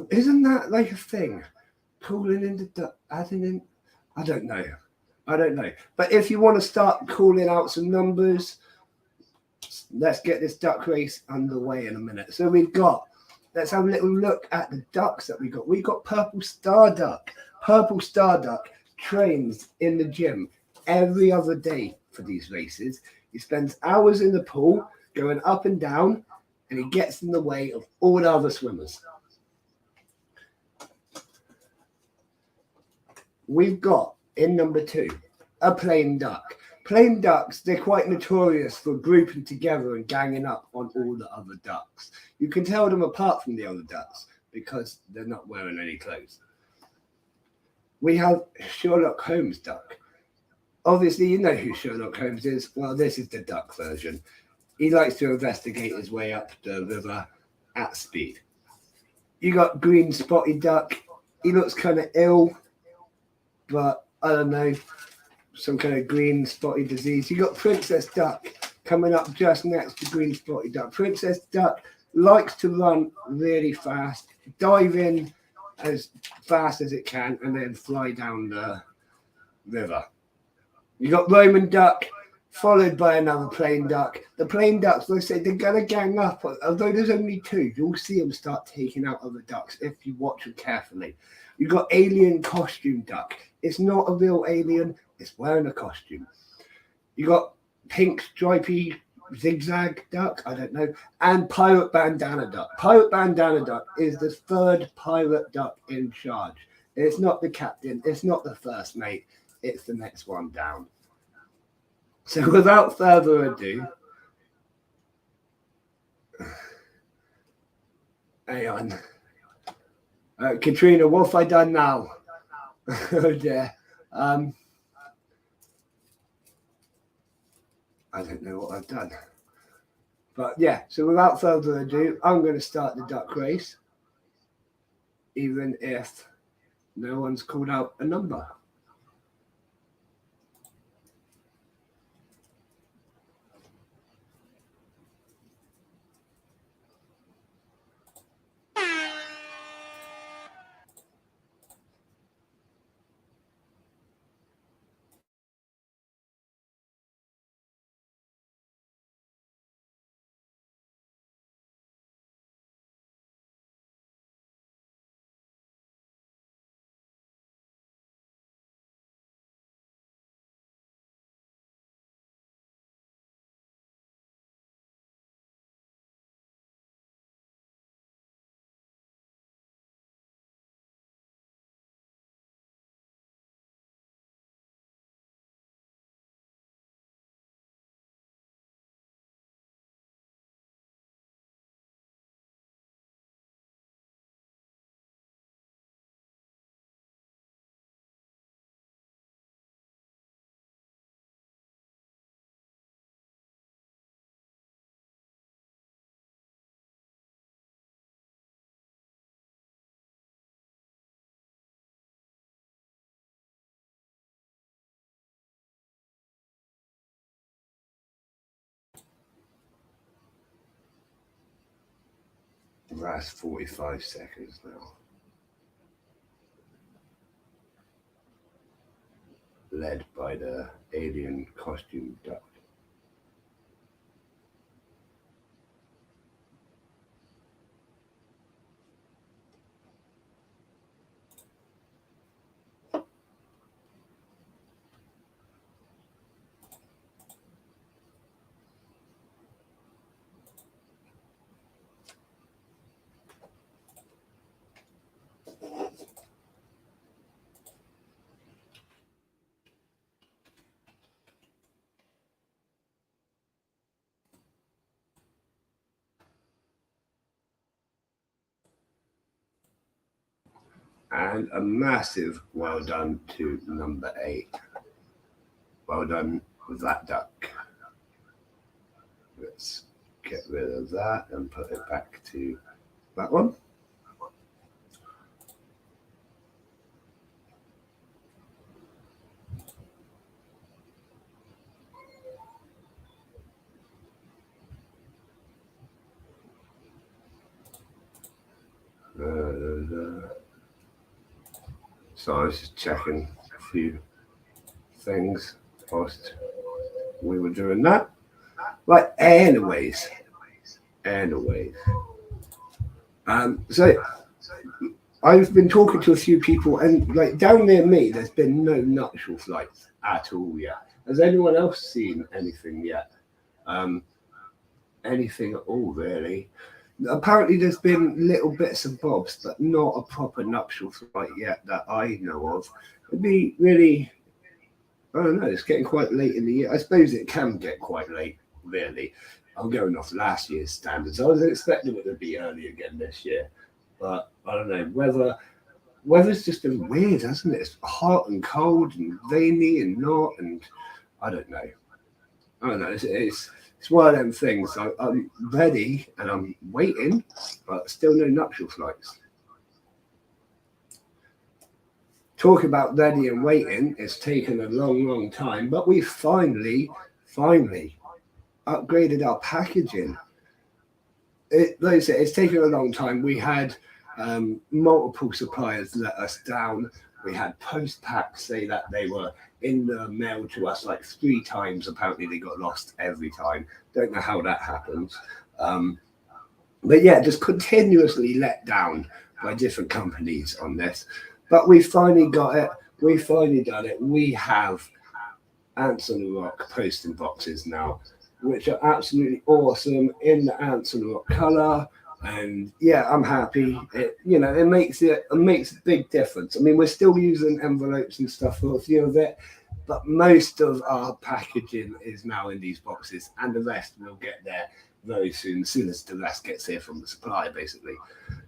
Isn't that like a thing? Calling in the duck, adding in. I don't know. But if you want to start calling out some numbers, let's get this duck race underway in a minute. So let's have a little look at the ducks that we got. We got Purple Star Duck. Purple Star Duck trains in the gym every other day for these races. He spends hours in the pool going up and down, and he gets in the way of all the other swimmers. We've got in number 2 a plain duck. Plain ducks, they're quite notorious for grouping together and ganging up on all the other ducks. You can tell them apart from the other ducks because they're not wearing any clothes. We have Sherlock Holmes duck. Obviously, you know who Sherlock Holmes is. Well, this is the duck version. He likes to investigate his way up the river at speed. You got green spotted duck. He looks kind of ill, but I don't know, some kind of green spotted disease. You got Princess Duck coming up just next to green spotted duck. Princess Duck likes to run really fast, dive in as fast as it can, and then fly down the river. You got Roman duck, followed by another plain duck. The plain ducks, like I say, they're going to gang up. Although there's only 2, you'll see them start taking out other ducks if you watch them carefully. You got alien costume duck. It's not a real alien. It's wearing a costume. You got pink stripy zigzag duck, I don't know, and pirate bandana duck. Pirate bandana duck is the third pirate duck in charge. It's not the captain, it's not the first mate, it's the next one down. So without further ado, hang on. Katrina, what have I done now? Oh dear. I don't know what I've done. But yeah, so without further ado, I'm going to start the duck race, even if no one's called out a number. That's 45 seconds now. Led by the alien costume duck. And a massive well done to number 8. Well done with that duck. Let's get rid of that and put it back to that one. So I was just checking a few things whilst we were doing that. Right, anyways. So I've been talking to a few people, and like down near me, there's been no nuptial flights at all yet. Has anyone else seen anything yet? Anything at all, really? Apparently, there's been little bits and bobs, but not a proper nuptial flight yet that I know of. It'd be really, I don't know, it's getting quite late in the year. I suppose it can get quite late, really. I'm going off last year's standards. I was expecting it to be early again this year, but I don't know. Weather's just been weird, hasn't it? It's hot and cold and rainy and not, and I don't know. It's one of them things. I'm ready and I'm waiting, but still no nuptial flights. Talk about ready and waiting, it's taken a long time, but we finally upgraded our packaging. Like I said, it's taken a long time. We had multiple suppliers let us down. We had post packs say that they were in the mail to us like 3 times. Apparently they got lost every time. Don't know how that happens. But yeah, just continuously let down by different companies on this. But we finally got it. We finally done it. We have Ants on the Rock posting boxes now. which are absolutely awesome in the Anson Rock colour. And yeah, I'm happy. It makes a big difference. I mean, we're still using envelopes and stuff for a few of it, but most of our packaging is now in these boxes, and the rest will get there very soon, as soon as the rest gets here from the supplier, basically.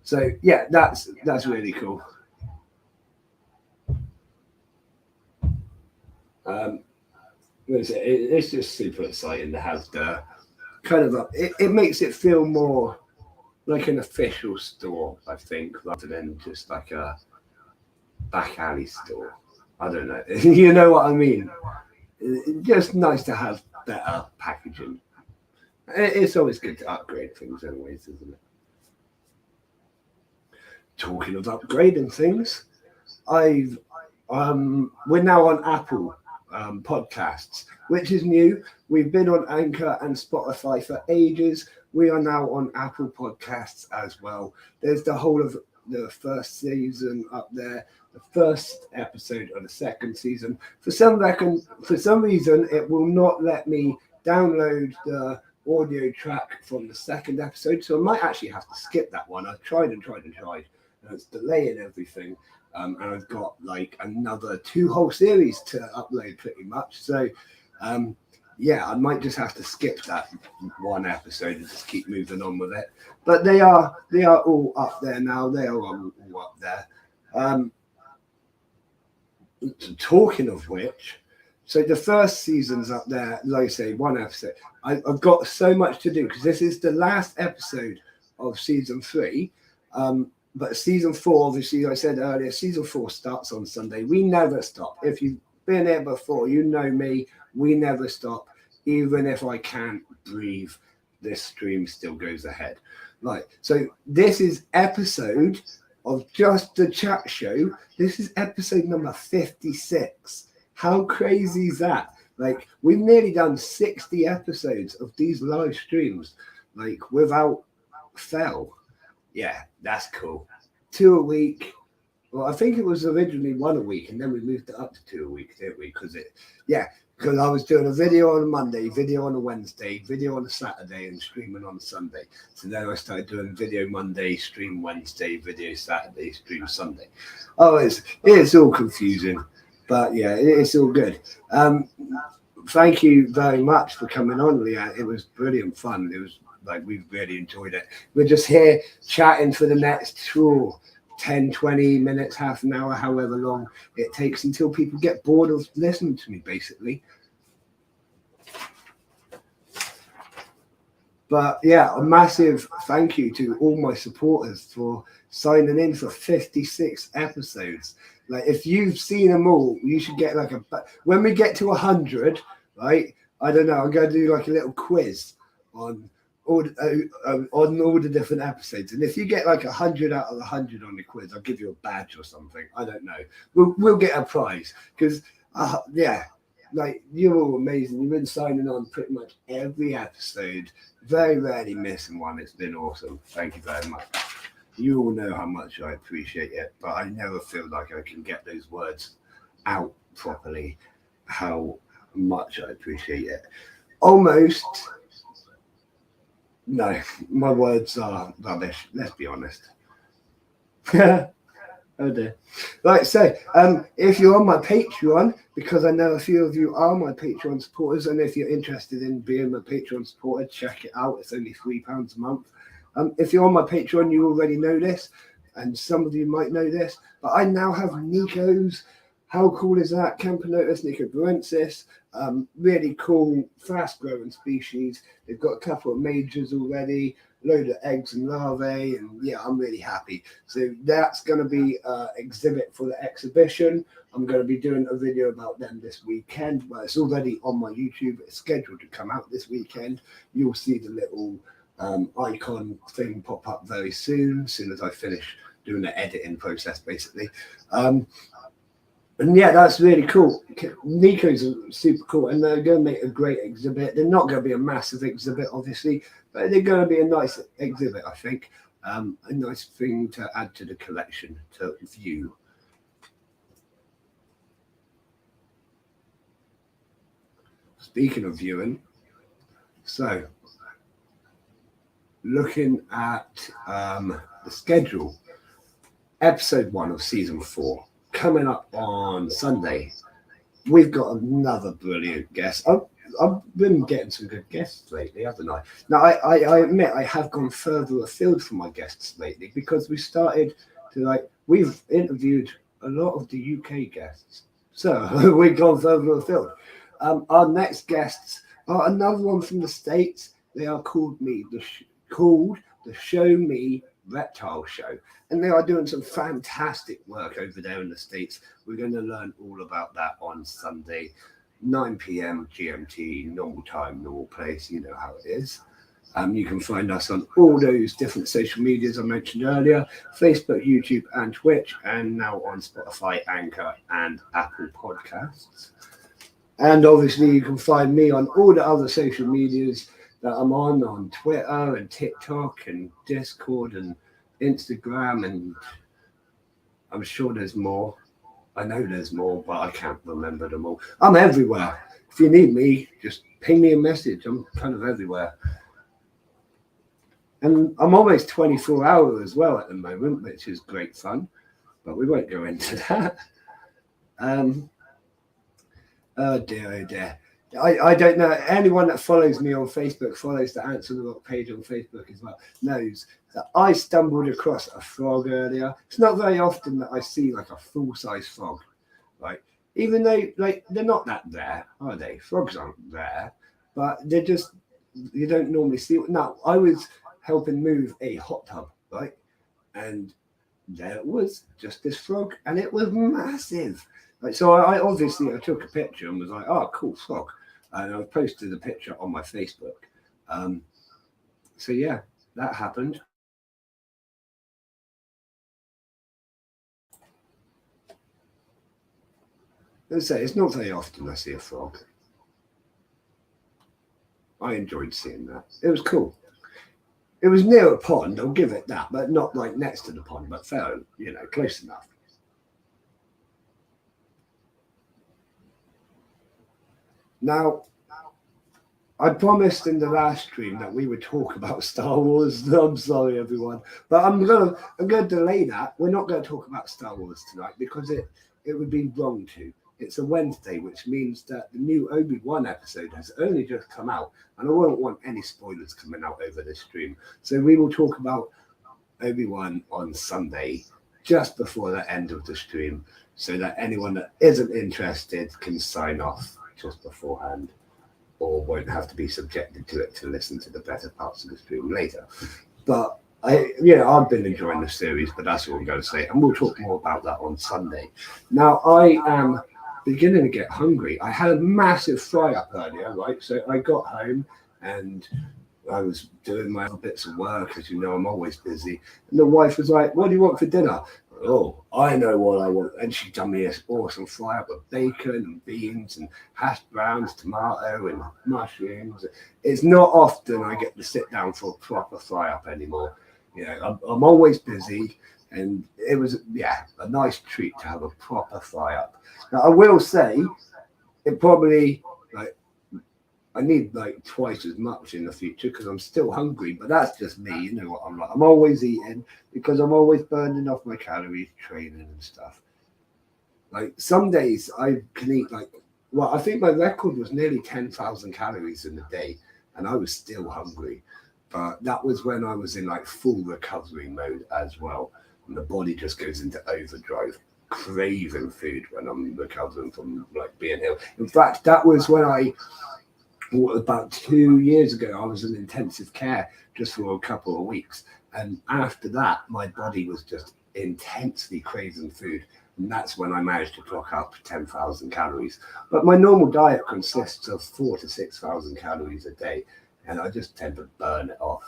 So yeah, that's really cool. It's just super exciting to have the kind of it makes it feel more like an official store, I think, rather than just like a back alley store. I don't know. You know what I mean? It's just nice to have better packaging. It's always good to upgrade things, anyways, isn't it? Talking of upgrading things, I've we're now on Apple podcasts, which is new. We've been on Anchor and Spotify for ages. We are now on Apple Podcasts as well. There's the whole of the first season up there, the first episode of the second season. For some reason, it will not let me download the audio track from the second episode, so I might actually have to skip that one. I've tried and tried and tried, and it's delaying everything. And I've got like another 2 whole series to upload pretty much. So yeah, I might just have to skip that one episode and just keep moving on with it. But they are all up there now. They are all up there. Talking of which, so the first season's up there, like I say, 1 episode. I've got so much to do because this is the last episode of season 3. But season 4, obviously, I said earlier, season 4 starts on Sunday. We never stop. If you've been here before, you know me. We never stop. Even if I can't breathe, this stream still goes ahead. Right. So this is episode of just the chat show. This is episode number 56. How crazy is that? Like, we've nearly done 60 episodes of these live streams, like, without fail. Yeah, that's cool. 2 a week. Well, I think it was originally 1 a week, and then we moved it up to 2 a week, didn't we? Because I was doing a video on a Monday, video on a Wednesday, video on a Saturday, and streaming on a Sunday. So then I started doing video Monday, stream Wednesday, video Saturday, stream Sunday. Oh, it's all confusing, but yeah, it's all good. Thank you very much for coming on, Leah. It was brilliant fun. It was like, we really enjoyed it. We're just here chatting for the next 10, 20 minutes, half an hour, however long it takes until people get bored of listening to me, basically. But yeah, a massive thank you to all my supporters for signing in for 56 episodes. Like, if you've seen them all, you should get like when we get to 100, right? I don't know, I'm going to do like a little quiz on all the different episodes, and if you get like 100 out of 100 on the quiz, I'll give you a badge or something. I don't know. We'll get a prize because yeah, like, you're all amazing. You've been signing on pretty much every episode, very rarely missing one. It's been awesome. Thank you very much. You all know how much I appreciate it, but I never feel like I can get those words out properly, how much I appreciate it. Almost. No, my words are rubbish. Let's be honest. Oh dear. Right, so if you're on my Patreon, because I know a few of you are my Patreon supporters, and if you're interested in being my Patreon supporter, check it out. It's only £3 a month. If you're on my Patreon, you already know this, and some of you might know this, but I now have Nikos. How cool is that? Camponotus nicobarensis. Really cool, fast-growing species. They've got a couple of majors already, load of eggs and larvae, and yeah, I'm really happy. So that's going to be an exhibit for the exhibition. I'm going to be doing a video about them this weekend. Well, it's already on my YouTube. It's scheduled to come out this weekend. You'll see the little icon thing pop up very soon as I finish doing the editing process, basically. And yeah, that's really cool. Nico's are super cool, and they're going to make a great exhibit. They're not going to be a massive exhibit, obviously, but they're going to be a nice exhibit, I think. A nice thing to add to the collection to view. Speaking of viewing, So, looking at the schedule, episode 1 of season 4 coming up on Sunday. We've got another brilliant guest. I've been getting some good guests lately, haven't I? Now, I admit I have gone further afield from my guests lately because we started to we've interviewed a lot of the UK guests. So we've gone further afield. Our next guests are another one from the States. They are called the Show Me Reptile Show. And they are doing some fantastic work over there in the States. We're going to learn all about that on Sunday, 9 p.m. GMT, normal time, normal place. You know how it is. You can find us on all those different social medias I mentioned earlier, Facebook, YouTube, and Twitch, and now on Spotify, Anchor, and Apple Podcasts. And obviously, you can find me on all the other social medias that I'm on Twitter and TikTok and Discord and Instagram, and I'm sure there's more. I know there's more, but I can't remember them all. I'm everywhere. If you need me, just ping me a message. I'm kind of everywhere. And I'm almost 24 hours as well at the moment, which is great fun, but we won't go into that. Oh dear. I don't know. Anyone that follows me on Facebook, follows the Answer the Rock page on Facebook as well, knows that I stumbled across a frog earlier. It's not very often that I see like a full-size frog, right? Even though they're not that rare, are they? Frogs aren't rare, but they're just, you don't normally see. Now, I was helping move a hot tub, right? And there it was, just this frog, and it was massive. So I obviously took a picture and was like, oh, cool frog. And I posted the picture on my Facebook. So yeah, that happened. Let's say it's not very often I see a frog. I enjoyed seeing that. It was cool. It was near a pond, I'll give it that, but not like next to the pond, but fair, close enough. Now, I promised in the last stream that we would talk about Star Wars. I'm sorry, everyone, but I'm gonna delay that. We're not going to talk about Star Wars tonight because it would be wrong to. It's a Wednesday, which means that the new Obi-Wan episode has only just come out, and I won't want any spoilers coming out over this stream. So we will talk about Obi-Wan on Sunday, just before the end of the stream, so that anyone that isn't interested can sign off just beforehand, or won't have to be subjected to it to listen to the better parts of the stream later. But I've been enjoying the series, but that's all I'm going to say, and we'll talk more about that on Sunday. Now, I am beginning to get hungry. I had a massive fry up earlier, right? So I got home and I was doing my other bits of work. As you know, I'm always busy. And the wife was like, what do you want for dinner? Oh, I know what I want. And she done me this awesome fry up with bacon and beans and hash browns, tomato and mushrooms. It's not often I get to sit down for a proper fry up anymore. I'm always busy. And it was, a nice treat to have a proper fry up. Now, I will say, it probably, I need twice as much in the future because I'm still hungry, but that's just me. You know what I'm like. I'm always eating because I'm always burning off my calories, training and stuff. Some days I can eat I think my record was nearly 10,000 calories in a day, and I was still hungry. But that was when I was in full recovery mode as well. And the body just goes into overdrive, craving food when I'm recovering from being ill. In fact, that was when about 2 years ago, I was in intensive care just for a couple of weeks. And after that, my body was just intensely craving food. And that's when I managed to clock up 10,000 calories. But my normal diet consists of 4,000 to 6,000 calories a day. And I just tend to burn it off.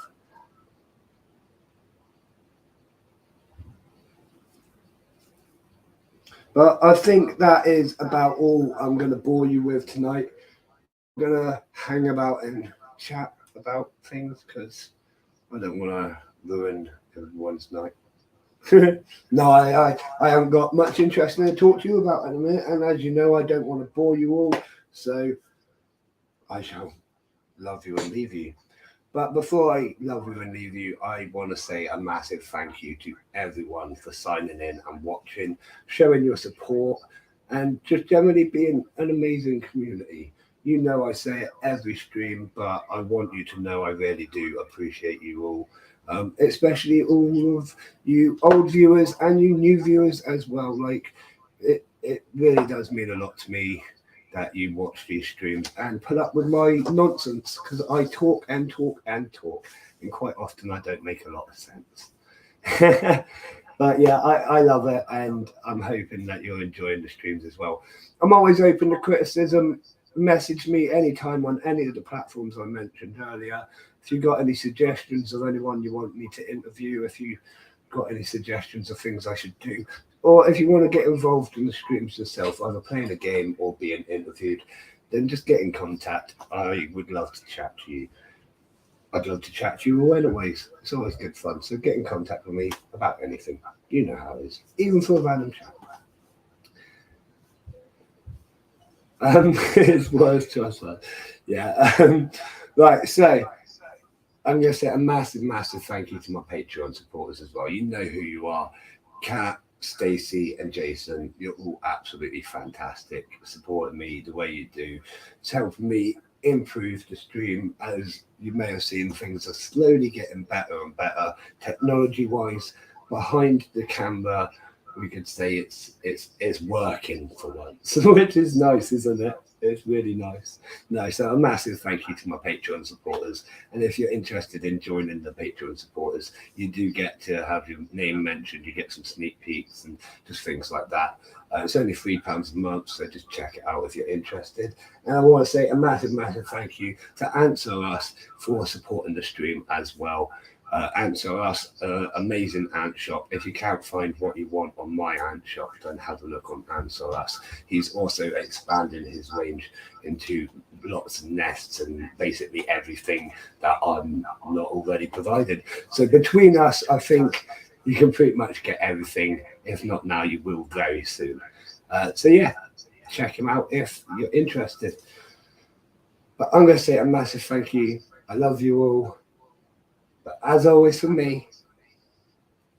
But I think that is about all I'm going to bore you with tonight. I'm going to hang about and chat about things because I don't want to ruin everyone's night. No, I haven't got much interesting to talk to you about in a minute. And as you know, I don't want to bore you all. So I shall love you and leave you. But before I love you and leave you, I want to say a massive thank you to everyone for signing in and watching, showing your support, and just generally being an amazing community. You know, I say it every stream, but I want you to know I really do appreciate you all, especially all of you old viewers and you new viewers as well. Like, it really does mean a lot to me that you watch these streams and put up with my nonsense because I talk and talk and talk, and quite often I don't make a lot of sense. But yeah, I love it, and I'm hoping that you're enjoying the streams as well. I'm always open to criticism. Message me anytime on any of the platforms I mentioned earlier. If you've got any suggestions of anyone you want me to interview, if you got any suggestions of things I should do, or if you want to get involved in the streams yourself, either playing a game or being interviewed, then just get in contact. I would love to chat to you. I'd love to chat to you all anyways. It's always good fun. So get in contact with me about anything. You know how it is. Even for a random chat. It's words to us. Yeah. Right, so I'm going to say a massive, massive thank you to my Patreon supporters as well. You know who you are. Kat, Stacey and Jason, you're all absolutely fantastic, supporting me the way you do. It's helping me improve the stream. As you may have seen, things are slowly getting better and better technology wise. Behind the camera, we could say it's working for once, which is nice, isn't it? It's really nice. No, so a massive thank you to my Patreon supporters. And if you're interested in joining the Patreon supporters, you do get to have your name mentioned. You get some sneak peeks and just things like that. It's only £3 a month, so just check it out if you're interested. And I want to say a massive, massive thank you to Answer Us for supporting the stream as well. Answer Us, amazing ant shop. If you can't find what you want on my ant shop, then have a look on Answer Us. He's also expanding his range into lots of nests and basically everything that I'm not already provided. So between us, I think you can pretty much get everything. If not now, you will very soon. So yeah, check him out if you're interested. But I'm going to say a massive thank you. I love you all. But as always for me,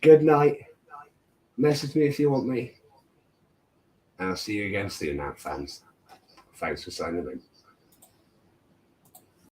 good night. Message me if you want me. And I'll see you again soon, Ant fans. Thanks for signing in.